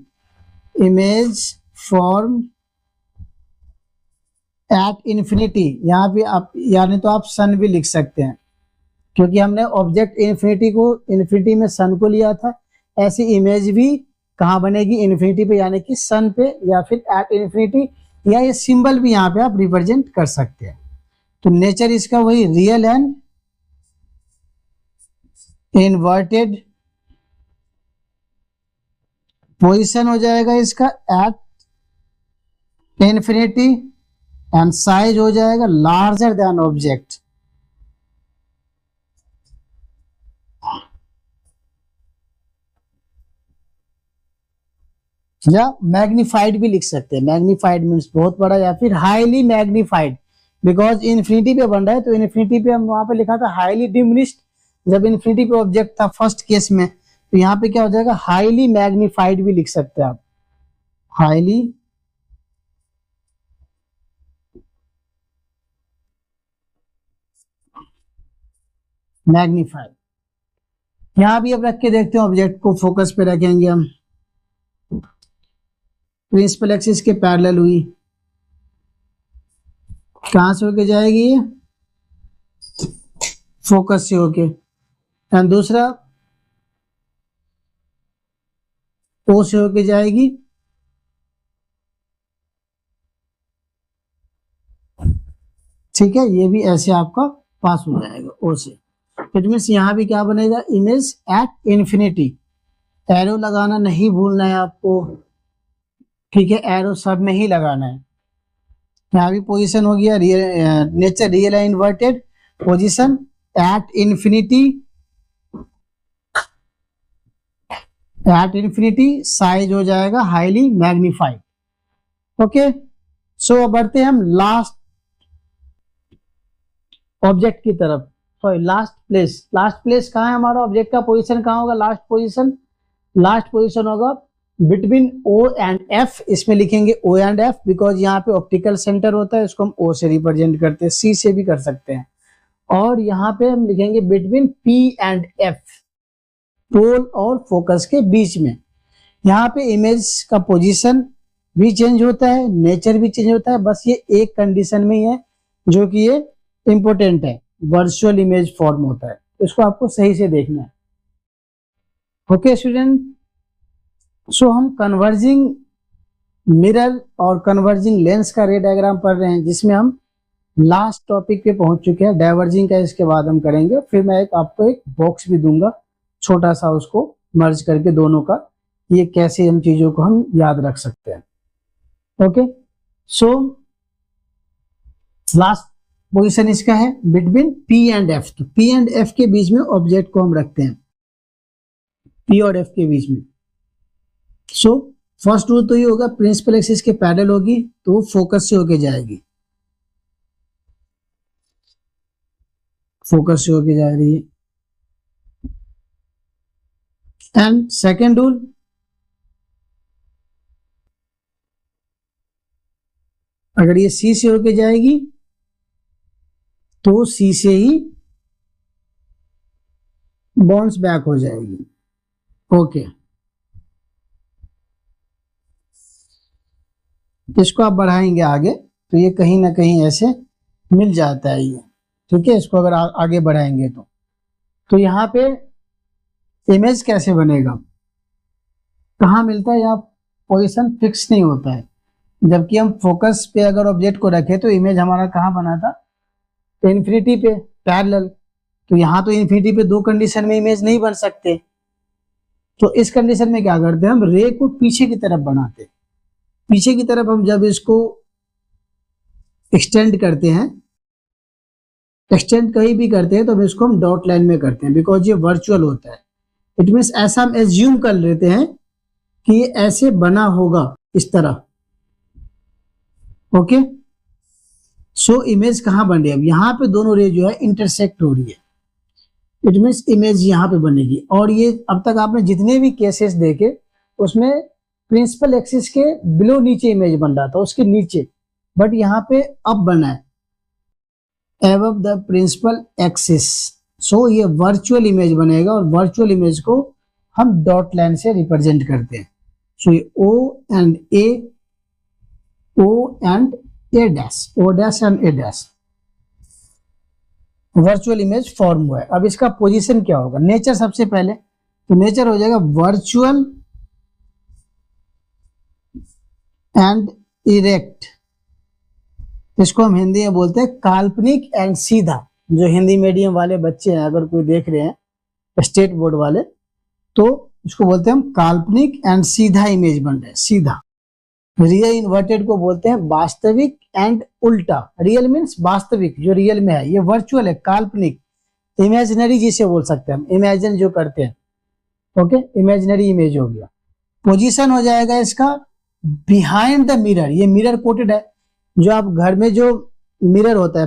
एट इन्फिनिटी। यहाँ पे आप यानी तो आप सन भी लिख सकते हैं क्योंकि हमने ऑब्जेक्ट इन्फिनिटी में सन को लिया था। ऐसी इमेज भी कहाँ बनेगी? इन्फिनिटी पे, यानी कि सन पे या फिर एट इन्फिनिटी, या ये सिंबल भी यहाँ पे आप रिप्रेजेंट कर सकते हैं। तो नेचर इसका वही रियल एंड इन्वर्टेड पोजीशन हो जाएगा इसका एट इन्फिनिटी एंड साइज हो जाएगा लार्जर देन ऑब्जेक्ट। या मैग्नीफाइड भी लिख सकते हैं। मैग्नीफाइड मीन्स बहुत बड़ा, या फिर हाईली मैग्नीफाइड, बिकॉज इन्फिनिटी पे बन रहा है तो इन्फिनिटी पे हम वहां पे लिखा था हाईली डिमिनिश्ड, जब इन्फिनिटी पे ऑब्जेक्ट था फर्स्ट केस में, तो यहाँ पे क्या हो जाएगा? हाईली मैग्नीफाइड भी लिख सकते हैं आप, हाईली मैग्नीफाइड। यहां भी अब रख के देखते हैं, ऑब्जेक्ट को फोकस पे रखेंगे हम, प्रिंसिपल एक्सिस के पैरेलल हुई, कहां से होके जाएगी? ये फोकस से होके। एंड दूसरा ओ से होके जाएगी, ठीक है, ये भी ऐसे आपका पास हो जाएगा ओ से। इट मीन्स यहाँ भी क्या बनेगा? Image at infinity. एरो लगाना नहीं भूलना है आपको, ठीक है, एरो सब में ही लगाना है। यहाँ भी पोजीशन हो गया nature real and inverted position at infinity at infinity size हो जाएगा हाईली मैग्नीफाइड। ओके, सो अब बढ़ते हैं हम लास्ट ऑब्जेक्ट की तरफ। सॉरी, लास्ट प्लेस कहाँ है हमारा? ऑब्जेक्ट का पोजीशन कहाँ होगा? लास्ट पोजीशन होगा बिटवीन ओ एंड एफ। इसमें लिखेंगे ओ एंड एफ बिकॉज यहाँ पे ऑप्टिकल सेंटर होता है, इसको हम ओ से रिप्रेजेंट करते हैं, सी से भी कर सकते हैं। और यहाँ पे हम लिखेंगे बिटवीन पी एंड एफ, पोल और फोकस के बीच में। यहाँ पे इमेज का पोजीशन भी चेंज होता है, नेचर भी चेंज होता है, बस ये एक कंडीशन में ही है जो कि ये इंपॉर्टेंट है, वर्चुअल इमेज फॉर्म होता है। इसको आपको सही से देखना है। ओके स्टूडेंट, सो हम कन्वर्जिंग मिरर और कन्वर्जिंग लेंस का रे डायग्राम पढ़ रहे हैं, जिसमें हम लास्ट टॉपिक पे पहुंच चुके हैं। डाइवर्जिंग का इसके बाद हम करेंगे, फिर मैं आपको एक बॉक्स भी दूंगा छोटा सा, उसको मर्ज करके दोनों का, ये कैसे इन चीजों को हम याद रख सकते हैं। ओके, सो लास्ट पोजीशन इसका है बिटवीन पी एंड एफ। तो पी एंड एफ के बीच में ऑब्जेक्ट को हम रखते हैं, पी और एफ के बीच में। सो फर्स्ट रूल तो ये होगा, प्रिंसिपल एक्सिस के पैरेलल होगी तो फोकस से होके जाएगी, फोकस से होके जा रही है। एंड सेकेंड रूल, अगर ये सी से होके जाएगी तो सी से ही बाउंस बैक हो जाएगी। ओके, इसको आप बढ़ाएंगे आगे तो ये कहीं ना कहीं ऐसे मिल जाता है ये, ठीक है। इसको अगर आगे बढ़ाएंगे तो यहाँ पे इमेज कैसे बनेगा, कहाँ मिलता है? यहाँ पोजीशन फिक्स नहीं होता है, जबकि हम फोकस पे अगर ऑब्जेक्ट को रखे तो इमेज हमारा कहाँ बना था? इन्फिनिटी पे पैरेलल। तो यहाँ तो इन्फिनिटी पे दो कंडीशन में इमेज नहीं बन सकते, तो इस कंडीशन में क्या करते हैं हम? रे को पीछे की तरफ बनाते हैं। पीछे की तरफ हम जब इसको एक्सटेंड करते हैं, एक्सटेंड कहीं भी करते हैं, तो इसको हम डॉट लाइन में करते हैं बिकॉज ये वर्चुअल होता है। इट मीन्स ऐसा हम एज्यूम कर लेते हैं कि ये ऐसे बना होगा इस तरह। ओके, सो इमेज कहाँ बन रही है? अब यहाँ पे दोनों रे जो है इंटरसेक्ट हो रही है, इट मीन्स इमेज यहाँ पे बनेगी। और ये अब तक आपने जितने भी केसेस देखे उसमें प्रिंसिपल एक्सिस के बिलो नीचे इमेज बन रहा था, उसके नीचे, बट यहाँ पे अब बना है एबव द प्रिंसिपल एक्सिस। सो ये वर्चुअल इमेज बनेगा और वर्चुअल इमेज को हम डॉट लाइन से रिप्रेजेंट करते हैं। सो ये O and A, O and A dash, O dash and A dash, virtual image form हुआ है। अब इसका पोजीशन क्या होगा? नेचर सबसे पहले, तो नेचर हो जाएगा वर्चुअल एंड इरेक्ट। इसको हम हिंदी में बोलते हैं काल्पनिक एंड सीधा। जो हिंदी मीडियम वाले बच्चे हैं, अगर कोई देख रहे हैं स्टेट बोर्ड वाले, तो इसको बोलते हैं हम काल्पनिक एंड सीधा इमेज बन रहा है, सीधा। रियल इन्वर्टेड को बोलते हैं वास्तविक एंड उल्टा। रियल मीन्स वास्तविक, जो रियल में है, ये वर्चुअल है, काल्पनिक। इमेजिनरी जिसे बोल सकते हैं हम, इमेजिन जो करते हैं। ओके, इमेजिनरी इमेज हो गया। पोजीशन हो जाएगा इसका बिहाइंड द मिरर। ये मिरर कोटेड है, जो आप घर में जो मिरर होता है,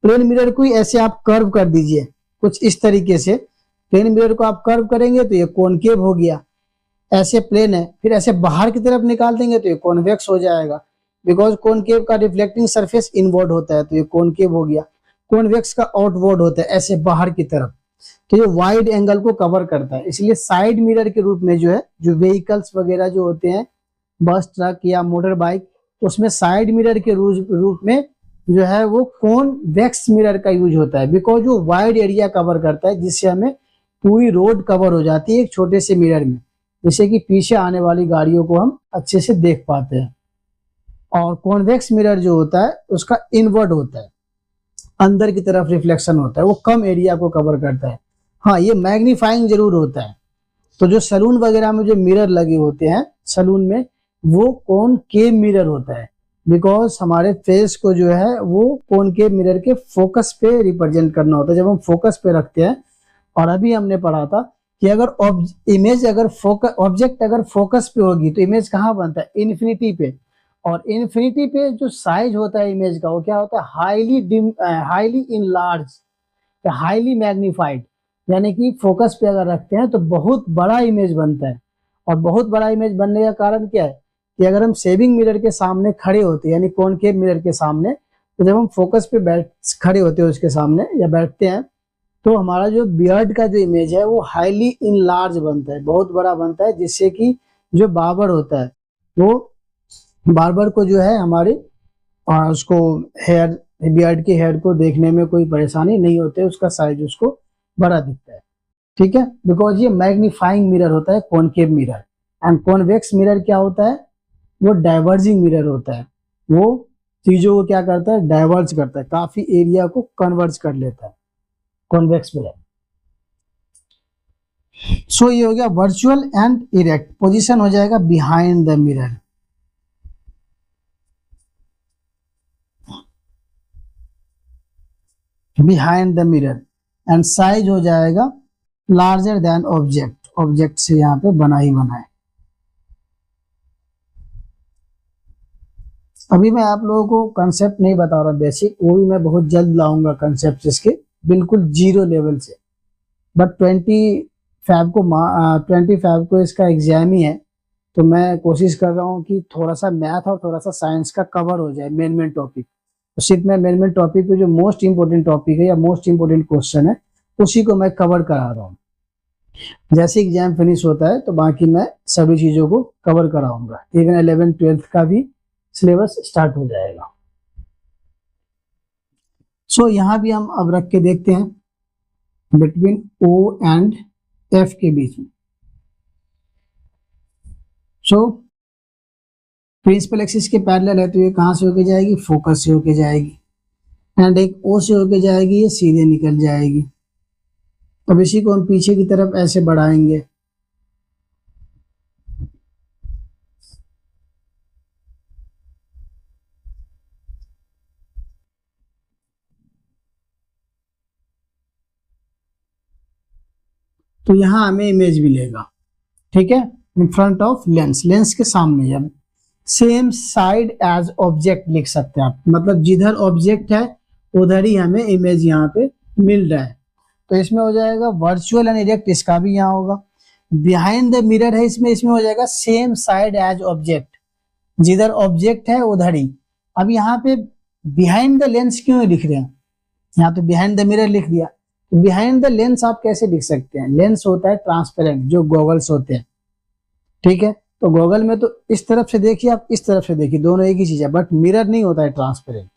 प्लेन मिरर को ही ऐसे आप कर्व कर दीजिए कुछ इस तरीके से। प्लेन मिरर को आप कर्व करेंगे तो ये कॉनकेव हो गया, ऐसे प्लेन है। फिर ऐसे बाहर की तरफ निकाल देंगे तो ये कॉन्वेक्स हो जाएगा, बिकॉज कॉनकेव का रिफ्लेक्टिंग सरफेस इनवर्ड होता है, तो ये कॉनकेव हो गया। कॉन्वेक्स का आउटवर्ड होता है, ऐसे बाहर की तरफ, तो ये वाइड एंगल को कवर करता है। इसलिए साइड मिरर के रूप में जो है, जो व्हीकल्स वगैरह जो होते हैं, बस, ट्रक या मोटर बाइक, उसमें साइड मिरर के रूप में जो है वो कॉन्वेक्स मिरर का यूज होता है, बिकॉज वो वाइड एरिया कवर करता है, जिससे हमें पूरी रोड कवर हो जाती है एक छोटे से मिरर में, जिससे कि पीछे आने वाली गाड़ियों को हम अच्छे से देख पाते हैं। और कॉन्वेक्स मिरर जो होता है उसका इनवर्ड होता है, अंदर की तरफ रिफ्लेक्शन होता है, वो कम एरिया को कवर करता है। हाँ, ये मैग्नीफाइंग जरूर होता है। तो जो सैलून वगैरह में जो मिरर लगे होते हैं सैलून में, वो कॉनकेव मिरर होता है, बिकॉज हमारे फेस को जो है वो कॉनकेव मिरर के फोकस पे रिप्रेजेंट करना होता है। जब हम फोकस पे रखते हैं, और अभी हमने पढ़ा था कि अगर इमेज अगर फोकस ऑब्जेक्ट अगर फोकस पे होगी तो इमेज कहाँ बनता है, इन्फिनिटी पे। और इन्फिनिटी पे जो साइज होता है इमेज का वो क्या होता है, हाईली इनलार्ज, हाईली मैग्नीफाइड। यानी कि फोकस पे अगर रखते हैं तो बहुत बड़ा इमेज बनता है। और बहुत बड़ा इमेज बनने का कारण क्या है कि अगर हम सेविंग मिरर के सामने खड़े होते हैं, यानी कॉनकेव मिरर के सामने, तो जब हम फोकस पे खड़े होते हैं उसके सामने या बैठते हैं, तो हमारा जो बियर्ड का जो इमेज है वो हाईली इनलार्ज बनता है, बहुत बड़ा बनता है, जिससे कि जो बार्बर होता है वो बार्बर को जो है हमारे उसको हेयर बियर्ड के हेयर को देखने में कोई परेशानी नहीं होती है, उसका साइज उसको बड़ा दिखता है। ठीक है, बिकॉज ये मैग्नीफाइंग मिरर होता है concave mirror. And convex mirror क्या होता है, वो डाइवर्जिंग मिरर होता है, वो चीजों को क्या करता है, डाइवर्ज करता है, काफी एरिया को कन्वर्ज कर लेता है कॉन्वेक्स मिरर। सो ये हो गया वर्चुअल एंड इरेक्ट। पोजीशन हो जाएगा behind the mirror. Behind the mirror and size हो जाएगा लार्जर देन ऑब्जेक्ट। ऑब्जेक्ट से यहाँ पे बना ही बना है। अभी मैं आप लोगों को कंसेप्ट नहीं बता रहा बेसिक, वो भी मैं बहुत जल्द लाऊंगा कंसेप्ट इसके बिल्कुल जीरो लेवल से। बट 25 को इसका एग्जाम ही है, तो मैं कोशिश कर रहा हूँ कि थोड़ा सा मैथ और थोड़ा सा साइंस का कवर हो जाए मेन टॉपिक। तो सिर्फ मैं मेन टॉपिक पे जो मोस्ट इंपोर्टेंट टॉपिक है या मोस्ट इंपोर्टेंट क्वेश्चन है उसी को मैं कवर करा रहा हूँ। जैसे एग्जाम फिनिश होता है तो बाकी मैं सभी चीजों को कवर कराऊंगा। इवन 11th-12th का भी सिलेबस स्टार्ट हो जाएगा। सो यहाँ भी हम अब रख के देखते हैं बिटवीन O एंड F के बीच में। सो प्रिंसिपल एक्सिस के पैरेलल है तो ये कहाँ से होके जाएगी, फोकस से होके जाएगी। एंड एक O से होके जाएगी, ये सीधे निकल जाएगी। अब इसी को हम पीछे की तरफ ऐसे बढ़ाएंगे। तो यहां हमें इमेज मिलेगा। ठीक है, in front of lens, lens के सामने। जब सेम साइड एज ऑब्जेक्ट लिख सकते हैं आप, मतलब जिधर ऑब्जेक्ट है उधर ही हमें इमेज यहाँ पे मिल रहा है। तो इसमें हो जाएगा वर्चुअल एंड इरेक्ट, इसका भी यहाँ होगा। बिहाइंड द मिरर है इसमें हो जाएगा सेम साइड एज ऑब्जेक्ट, जिधर ऑब्जेक्ट है उधर ही। अब यहाँ पे बिहाइंड द लेंस क्यों लिख रहे हैं, यहाँ तो बिहाइंड द मिरर लिख दिया। बिहाइंड द लेंस आप कैसे लिख सकते हैं, लेंस होता है ट्रांसपेरेंट, जो गॉगल्स होते हैं। ठीक है, तो गॉगल में तो इस तरफ से देखिए, आप इस तरफ से देखिए, दोनों एक ही चीज है, बट मिरर नहीं होता है ट्रांसपेरेंट।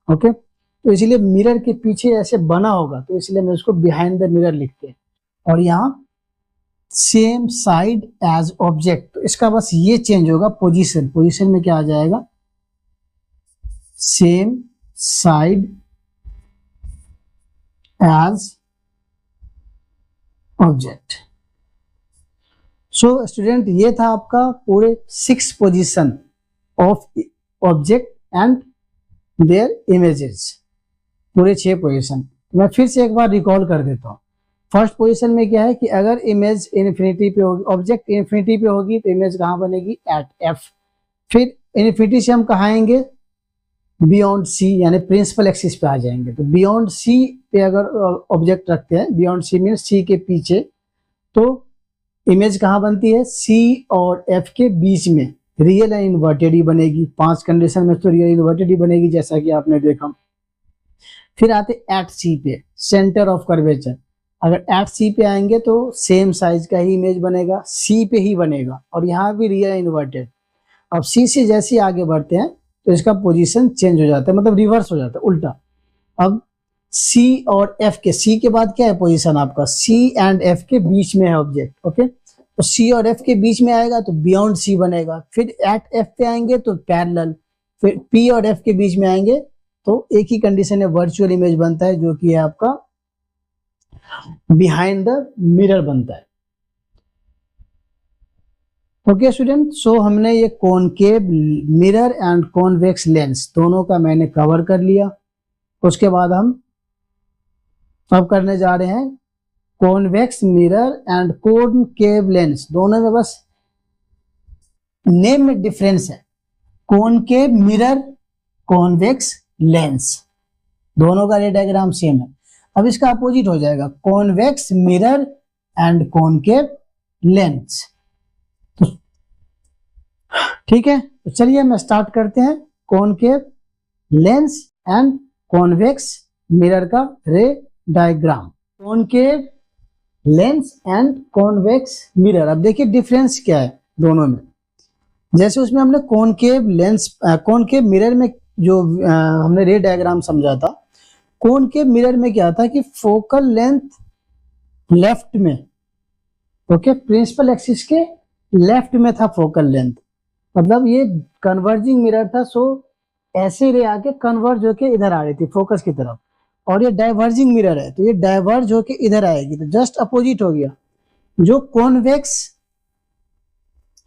ओके, तो इसलिए मिरर के पीछे ऐसे बना होगा, तो इसलिए मैं उसको बिहाइंड द मिरर लिखते हैं। और यहाँ सेम साइड एज ऑब्जेक्ट, तो इसका बस ये चेंज होगा पोजीशन। पोजीशन में क्या आ जाएगा, same side as object. So student, ये था आपका पूरे 6 position of object and their images, पूरे 6 पोजीशन। मैं फिर से एक बार रिकॉल कर देता हूँ। फर्स्ट पोजीशन में क्या है कि अगर इमेज इन्फिनिटी पे होगी, ऑब्जेक्ट इन्फिनिटी पे होगी, तो इमेज कहाँ बनेगी, एट F। फिर इन्फिनिटी से हम कहाँ आएंगे, बियॉन्ड C, यानी प्रिंसिपल एक्सिस पे आ जाएंगे। तो बियॉन्ड C पे अगर ऑब्जेक्ट रखते हैं, बियॉन्ड C मीन C के पीछे, तो इमेज कहाँ बनती है, C और F के बीच में। रियल एंड इन्वर्टेड ही बनेगी, 5 कंडीशन में तो रियल इन्वर्टेड ही बनेगी, जैसा कि आपने देखा। फिर आते एट C पे, सेंटर ऑफ कर्वेचर। अगर एट C पे आएंगे तो सेम साइज का ही इमेज बनेगा, C पे ही बनेगा, और यहाँ भी रियल इन्वर्टेड। अब C से जैसे आगे बढ़ते हैं तो इसका पोजीशन चेंज हो जाता है, मतलब रिवर्स हो जाता है, उल्टा। अब C और F के, C के बाद क्या है पोजीशन आपका, C एंड F के बीच में है ऑब्जेक्ट। ओके, तो C और F के बीच में आएगा तो बियॉन्ड C बनेगा। फिर एट F पे आएंगे तो पैरेलल। फिर P और F के बीच में आएंगे तो एक ही कंडीशन है, वर्चुअल इमेज बनता है, जो कि है आपका बिहाइंड द मिरर बनता है। ओके स्टूडेंट, सो हमने ये concave mirror and convex lens दोनों का मैंने कवर कर लिया। उसके बाद हम अब करने जा रहे हैं convex mirror and concave lens, दोनों में बस नेम में डिफरेंस है। कॉनकेव मिरर, कॉन्वेक्स लेंस, दोनों का रे डायग्राम सेम है। अब इसका अपोजिट हो जाएगा convex mirror and concave lens. तो ठीक है, तो चलिए मैं स्टार्ट करते हैं concave lens and convex mirror का ray diagram. Concave lens and convex mirror, अब देखिए डिफरेंस क्या है दोनों में। जैसे उसमें हमने कॉनकेव लेंस, कॉनकेव मिरर में जो हमने रे डायग्राम समझा था, कॉनकेव मिरर में क्या था कि फोकल लेंथ लेफ्ट में, ओके, प्रिंसिपल एक्सिस के लेफ्ट में था फोकल लेंथ, मतलब ये कन्वर्जिंग मिरर था, सो ऐसे रे आके कन्वर्ज होके इधर आ रही थी फोकस की तरफ। और ये डाइवर्जिंग मिरर है तो ये डाइवर्ज होके इधर आएगी, तो जस्ट अपोजिट हो गया। जो कॉन्वेक्स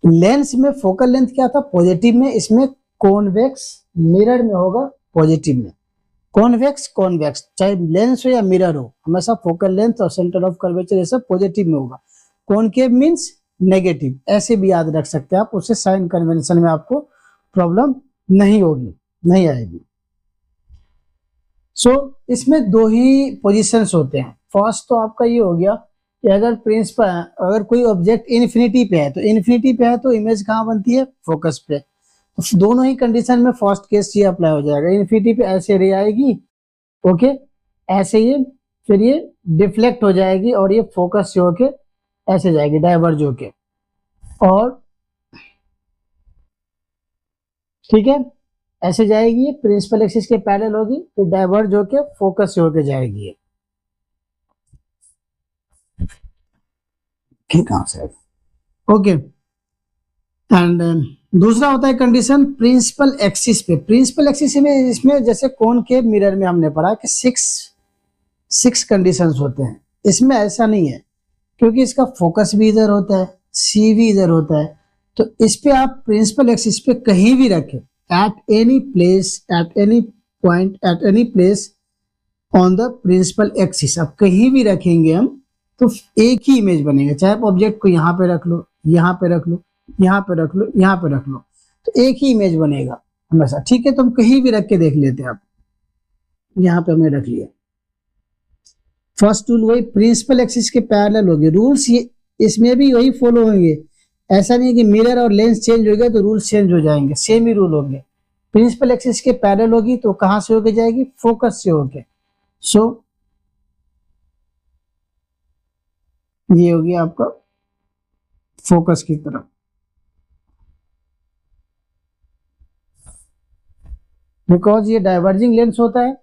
लेंस में फोकल लेंथ क्या था, पॉजिटिव में, इसमें कॉन्वेक्स मिरर में होगा पॉजिटिव में। कॉन्वेक्स कॉन्वेक्स चाहे लेंस हो या मिरर हो, हमेशा फोकल लेंथ और सेंटर ऑफ कर्वेचर ये सब पॉजिटिव में होगा। कॉनकेव मींस नेगेटिव, ऐसे भी याद रख सकते हैं आप, उससे साइन कन्वेंशन में आपको प्रॉब्लम नहीं होगी, नहीं आएगी। सो इसमें दो ही पोजीशंस होते हैं। फर्स्ट तो आपका ये हो गया कि अगर प्रिंसिपल, अगर कोई ऑब्जेक्ट इन्फिनिटी पे है तो इन्फिनिटी पे है तो इमेज कहाँ बनती है, फोकस पे। तो दोनों ही कंडीशन में फर्स्ट केस ये अप्लाई हो जाएगा। इन्फिनिटी पे ऐसे रे आएगी, ओके, ऐसे ये, फिर ये डिफ्लेक्ट हो जाएगी और ये फोकस से होके ऐसे जाएगी, डाइवर्ज होके, और ठीक है ऐसे जाएगी, प्रिंसिपल एक्सिस के पैरेलल होगी, फिर डाइवर्ज होके फोकस से होके जाएगी। कहां से ओके। एंड दूसरा होता है कंडीशन प्रिंसिपल एक्सिस पे। प्रिंसिपल एक्सिस में इसमें जैसे कॉनकेव मिरर में हमने पढ़ा कि सिक्स कंडीशंस होते हैं, इसमें ऐसा नहीं है क्योंकि इसका फोकस भी इधर होता है, सी भी इधर होता है, तो इस पे आप प्रिंसिपल एक्सिस पे कहीं भी रखें, at any place, at any point, at any place on the principal axis, अब कहीं भी रखेंगे हम तो एक ही इमेज बनेगा। चाहे आप ऑब्जेक्ट को यहाँ पे रख लो, यहाँ पे रख लो, यहाँ पे रख लो, यहाँ पे रख लो, तो एक ही इमेज बनेगा हमेशा। ठीक है, तो हम कहीं भी रख के देख लेते हैं। आप यहाँ पे हमने रख लिया। फर्स्ट रूल वही प्रिंसिपल एक्सिस के पैरेलल होंगे, रूल्स ये इसमें भी वही फॉलो होंगे। ऐसा नहीं कि मिरर और लेंस चेंज हो गया तो रूल्स चेंज हो जाएंगे, सेम ही रूल होंगे। प्रिंसिपल एक्सिस के पैरेलल होगी तो कहां से होके जाएगी, फोकस से होके। सो ये होगी आपका फोकस की तरफ, बिकॉज ये डाइवर्जिंग लेंस होता है,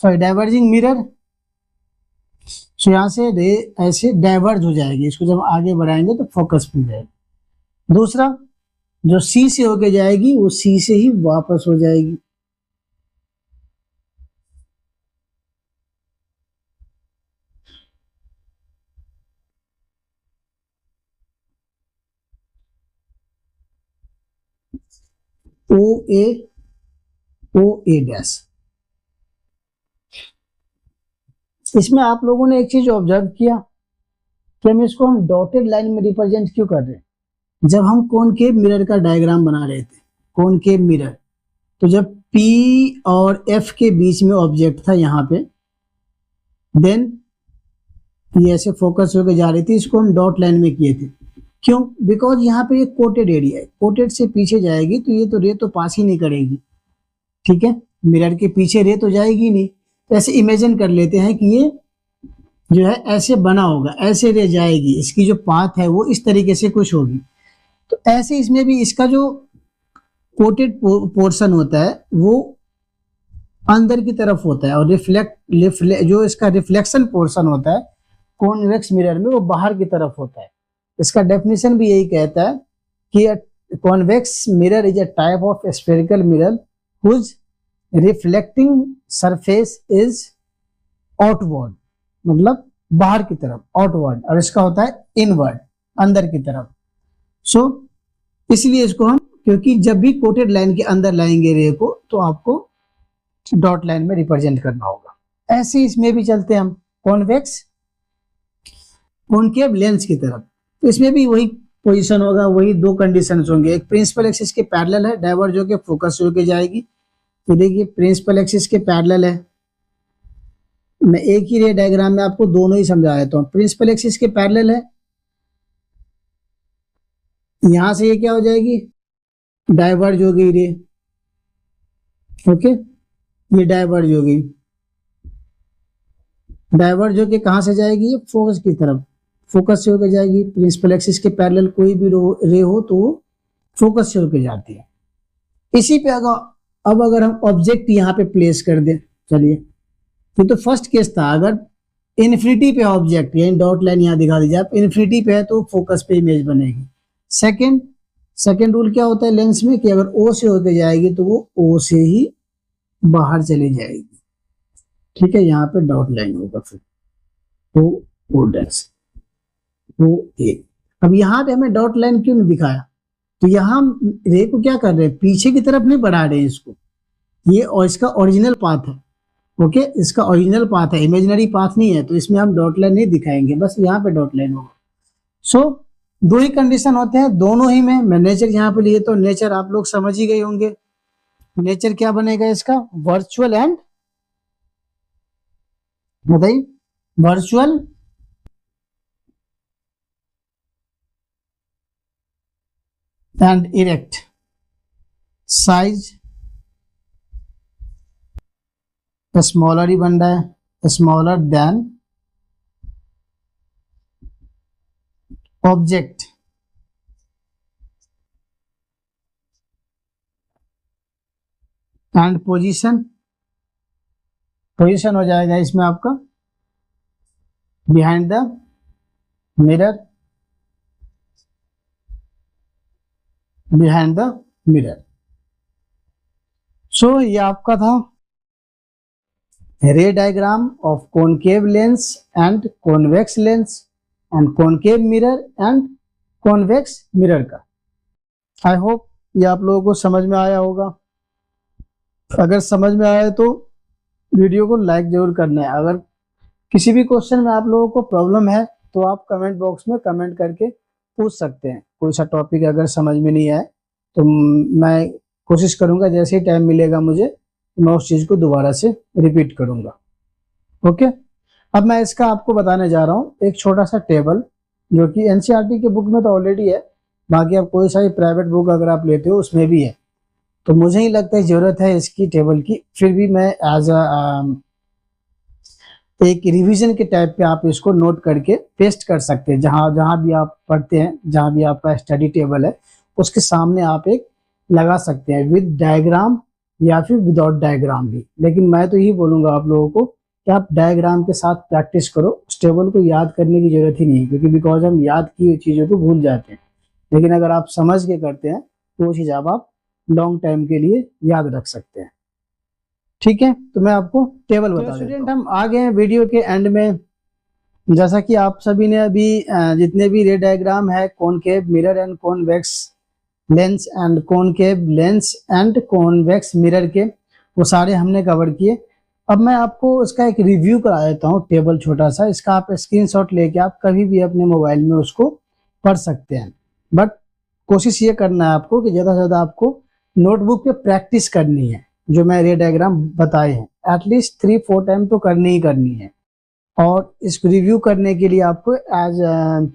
सॉरी डाइवर्जिंग मिरर। सो यहां से रे ऐसे डाइवर्ज हो जाएगी, इसको जब आगे बढ़ाएंगे तो फोकस पे जाएगी। दूसरा जो सी से होके जाएगी वो सी से ही वापस हो जाएगी। ओ ए डैश। इसमें आप लोगों ने एक चीज ऑब्जर्व किया कि हम इसको डॉटेड लाइन में रिप्रेजेंट क्यों कर रहे हैं। जब हम कॉनकेव मिरर का डायग्राम बना रहे थे, कॉनकेव मिरर, तो जब P और F के बीच में ऑब्जेक्ट था यहाँ पे, देन ये ऐसे फोकस होकर जा रही थी, इसको हम डॉट लाइन में किए थे। क्यों, बिकॉज यहाँ पे एक कोटेड एरिया है, कोटेड से पीछे जाएगी तो ये तो रे तो पास ही नहीं करेगी। ठीक है, मिरर के पीछे रे तो जाएगी नहीं, तो ऐसे इमेजिन कर लेते हैं कि ये जो है ऐसे बना होगा, ऐसे रे जाएगी, इसकी जो पाथ है वो इस तरीके से कुछ होगी। तो ऐसे इसमें भी इसका जो कोटेड पोर्शन होता है वो अंदर की तरफ होता है, और जो इसका रिफ्लेक्शन पोर्शन होता है कॉन्वेक्स मिरर में वो बाहर की तरफ होता है। इसका डेफिनेशन भी यही कहता है कि convex mirror is a type of spherical mirror whose reflecting surface is outward, मतलब बाहर की तरफ, आउटवर्ड, और इसका होता है इनवर्ड, अंदर की तरफ। सो इसलिए इसको हम, क्योंकि जब भी कोटेड लाइन के अंदर लाएंगे रे को तो आपको डॉट लाइन में रिप्रेजेंट करना होगा। ऐसे इसमें भी चलते हैं हम, कॉन्वेक्स कॉनकेव लेंस की तरफ। तो इसमें भी वही पोजीशन होगा, वही दो कंडीशंस होंगे, एक प्रिंसिपल एक्सिस के पैरेलल है, डाइवर्ज होके फोकस होके जाएगी। तो देखिए प्रिंसिपल एक्सिस के पैरेलल है, मैं एक ही रे डायग्राम में आपको दोनों ही समझा देता हूँ। प्रिंसिपल एक्सिस के पैरेलल है, यहां से ये क्या हो जाएगी, डाइवर्ज हो गई रे, ओके, ये डाइवर्ज हो गई, डाइवर्ज होके कहां से जाएगी, ये फोकस की तरफ, फोकस से होकर जाएगी। प्रिंसिपल एक्सिस के पैरेलल कोई भी रे हो तो वो फोकस से होकर जाती है। इसी पे अब अगर हम ऑब्जेक्ट यहाँ पे प्लेस कर दें, चलिए ये तो फर्स्ट केस था, अगर इन्फिनिटी पे ऑब्जेक्ट, यानी डॉट लाइन यहाँ दिखा दीजिए आप, इन्फिनिटी पे है तो फोकस पे इमेज बनेगी। सेकंड रूल क्या होता है लेंस में, कि अगर ओ से होके जाएगी तो वो ओ से ही बाहर चली जाएगी, ठीक है, यहाँ पे डॉट लाइन होगा, फिर ओ डैश ओ ए। अब यहाँ पे हमें डॉट लाइन क्यों नहीं दिखाया, तो यहाँ हम रे को क्या कर रहे हैं, पीछे की तरफ नहीं बढ़ा रहे हैं इसको, ये और इसका ओरिजिनल पाथ है, ओके, इसका ओरिजिनल पाथ है, इमेजिनरी पाथ नहीं है, तो इसमें हम डॉट लाइन नहीं दिखाएंगे, बस यहाँ पे डॉट लाइन होगा। सो दो ही कंडीशन होते हैं दोनों ही में। मैं नेचर यहाँ पे लिए तो नेचर आप लोग समझ ही गए होंगे, नेचर क्या बनेगा इसका, वर्चुअल एंड, बताइए, virtual and erect, size smaller ही बन रहा है, smaller than object, and position हो जाएगा इसमें आपका behind the mirror, behind the mirror. So ये आपका था ray diagram of concave lens and convex lens and concave mirror and convex mirror का। आई होप ये आप लोगों को समझ में आया होगा। अगर समझ में आया तो वीडियो को लाइक जरूर करना है। अगर किसी भी क्वेश्चन में आप लोगों को प्रॉब्लम है तो आप कमेंट बॉक्स में कमेंट करके पूछ सकते हैं। कोई सा टॉपिक अगर समझ में नहीं आए तो मैं कोशिश करूंगा जैसे ही टाइम मिलेगा मुझे मैं उस चीज को दोबारा से रिपीट करूंगा। ओके, अब मैं इसका आपको बताने जा रहा हूँ एक छोटा सा टेबल जो कि एनसीईआरटी के बुक में तो ऑलरेडी है, बाकी आप कोई सा भी प्राइवेट बुक अगर आप लेते हो उसमें भी है, तो मुझे ही लगता है जरूरत है इसकी टेबल की। फिर भी मैं एज एक रिवीजन के टाइप पे आप इसको नोट करके पेस्ट कर सकते हैं। जहां जहां भी आप पढ़ते हैं, जहां भी आपका स्टडी टेबल है उसके सामने आप एक लगा सकते हैं विद डायग्राम या फिर विदाउट डायग्राम भी। लेकिन मैं तो यही बोलूंगा आप लोगों को कि आप डायग्राम के साथ प्रैक्टिस करो, उस टेबल को याद करने की जरूरत ही नहीं है, क्योंकि बिकॉज हम याद की हुई चीजों को भूल जाते हैं। लेकिन अगर आप समझ के करते हैं तो वो चीज आप लॉन्ग टाइम के लिए याद रख सकते हैं। ठीक है, तो मैं आपको टेबल बता देता हूं। स्टूडेंट हम आ गए हैं वीडियो के एंड में। जैसा कि आप सभी ने अभी जितने भी रे डायग्राम है concave mirror and convex lens and concave lens and convex mirror के, वो सारे हमने कवर किए। अब मैं आपको इसका एक रिव्यू करा देता हूँ, टेबल छोटा सा, इसका आप स्क्रीनशॉट लेके आप कभी भी अपने मोबाइल में उसको पढ़ सकते हैं। बट कोशिश ये करना है आपको कि ज़्यादा से ज़्यादा आपको नोटबुक पे प्रैक्टिस करनी है। जो मैं रे डायग्राम बताए हैं एटलीस्ट 3-4 टाइम तो करनी ही करनी है। और इस रिव्यू करने के लिए आपको एज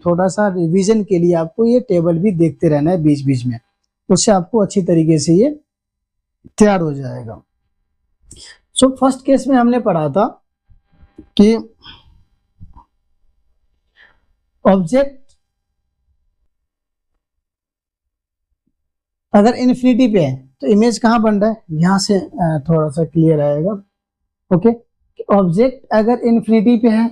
थोड़ा सा रिवीजन के लिए आपको ये टेबल भी देखते रहना है बीच बीच में, उससे आपको अच्छी तरीके से ये तैयार हो जाएगा। सो फर्स्ट केस में हमने पढ़ा था कि ऑब्जेक्ट अगर इन्फिनिटी पे है तो इमेज कहाँ बन रहा है, यहां से थोड़ा सा क्लियर आएगा। ओके, ऑब्जेक्ट अगर इन्फिनिटी पे है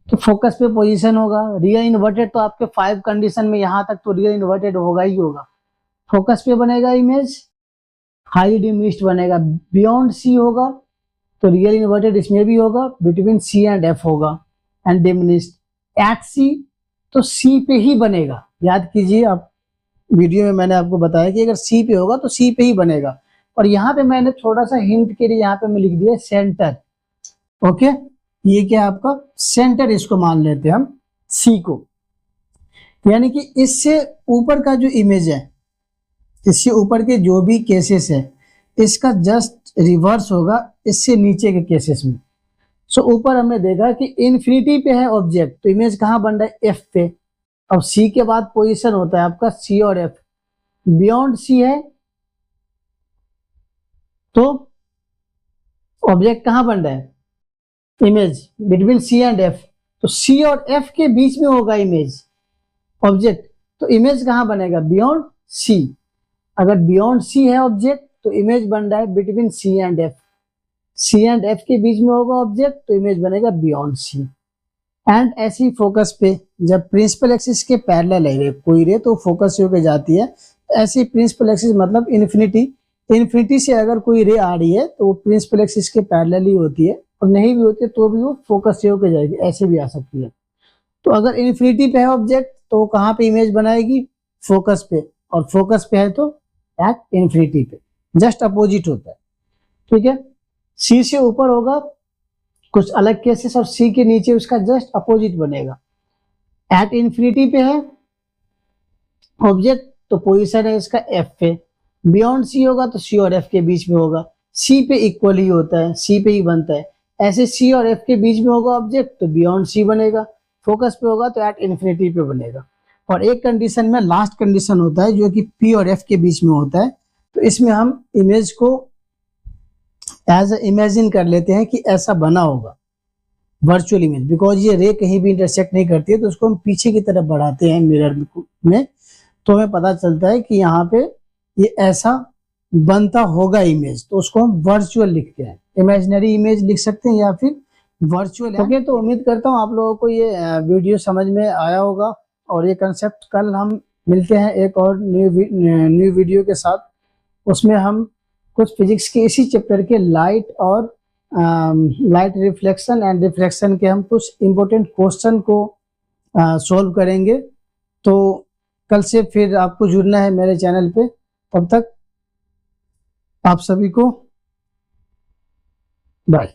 तो फोकस पे पोजीशन होगा। रियल इन्वर्टेड तो आपके 5 कंडीशन में यहां तक तो रियल इन्वर्टेड होगा ही होगा। फोकस पे बनेगा इमेज, हाई डिमिनिश्ड बनेगा। बियॉन्ड सी होगा तो रियल इन्वर्टेड इसमें भी होगा, बिटवीन सी एंड एफ होगा एंड डिमिनिश्ड। एट सी तो सी पे ही बनेगा। याद कीजिए, आप वीडियो में मैंने आपको बताया कि अगर सी पे होगा तो सी पे ही बनेगा। और यहाँ पे मैंने थोड़ा सा हिंट के लिए यहाँ पे मैं लिख दिया सेंटर। ओके, ये क्या आपका सेंटर, इसको मान लेते हैं हम सी को। यानी कि इससे ऊपर का जो इमेज है, इससे ऊपर के जो भी केसेस है, इसका जस्ट रिवर्स होगा इससे नीचे के केसेस में। सो ऊपर हमने देखा कि इन्फिनिटी पे है ऑब्जेक्ट, तो इमेज कहाँ बन रहा है, एफ पे। अब सी के बाद पोजीशन होता है आपका सी और एफ, बियॉन्ड सी है तो ऑब्जेक्ट कहाँ बन रहा है, image between C and F. तो सी और एफ के बीच में होगा इमेज ऑब्जेक्ट, तो इमेज कहाँ बनेगा, बियॉन्ड सी। अगर बियॉन्ड सी है ऑब्जेक्ट तो इमेज बन रहा है between C and F, C and F के बीच में होगा ऑब्जेक्ट तो इमेज बनेगा बियॉन्ड सी। एंड ऐसी फोकस पे जब प्रिंसिपल एक्सिस के पैरेलल है कोई रे तो फोकस से होकर जाती है। ऐसी प्रिंसिपल एक्सिस मतलब इन्फिनिटी, इन्फिनिटी से अगर कोई रे आ रही है तो वो प्रिंसिपल एक्सिस के पैरेलल ही होती है, और नहीं भी होती है तो भी वो फोकस से होकर जाएगी, ऐसे भी आ सकती है। तो अगर इन्फिनिटी पे है ऑब्जेक्ट तो कहाँ पे इमेज बनाएगी, फोकस पे, और फोकस पे है तो एट इन्फिनिटी पे, जस्ट अपोजिट होता है। ठीक है, सी से ऊपर होगा कुछ अलग केसेस और सी के नीचे उसका जस्ट अपोजिट बनेगा। एट इन्फिनिटी पे है ऑब्जेक्ट तो पोजीशन है इसका एफ पे, बियॉन्ड सी होगा तो सी और एफ के बीच में होगा, सी पे इक्वल ही होता है, सी पे ही बनता है। ऐसे सी और एफ के बीच में होगा ऑब्जेक्ट तो बियॉन्ड सी बनेगा, फोकस पे होगा तो एट इन्फिनिटी पे बनेगा। और एक कंडीशन में लास्ट कंडीशन होता है जो कि पी और एफ के बीच में होता है, तो इसमें हम इमेज को एज इमेजिन कर लेते हैं कि ऐसा बना होगा वर्चुअल इमेज, बिकॉज ये रे कहीं भी इंटरसेक्ट नहीं करती है तो उसको हम पीछे की तरफ बढ़ाते हैं मिरर में, तो हमें पता चलता है कि यहाँ पे ये ऐसा बनता होगा इमेज, तो उसको हम वर्चुअल लिखते हैं, इमेजिनरी इमेज लिख सकते हैं या फिर वर्चुअल। ओके, तो उम्मीद करता हूँ आप लोगों को ये वीडियो समझ में आया होगा, और ये कंसेप्ट कल हम मिलते हैं एक और न्यू वीडियो के साथ। उसमें हम कुछ फिजिक्स के इसी चैप्टर के लाइट और लाइट रिफ्लेक्शन एंड रिफ्रैक्शन के हम कुछ इंपॉर्टेंट क्वेश्चन को सॉल्व करेंगे। तो कल से फिर आपको जुड़ना है मेरे चैनल पे। तब तक आप सभी को बाय।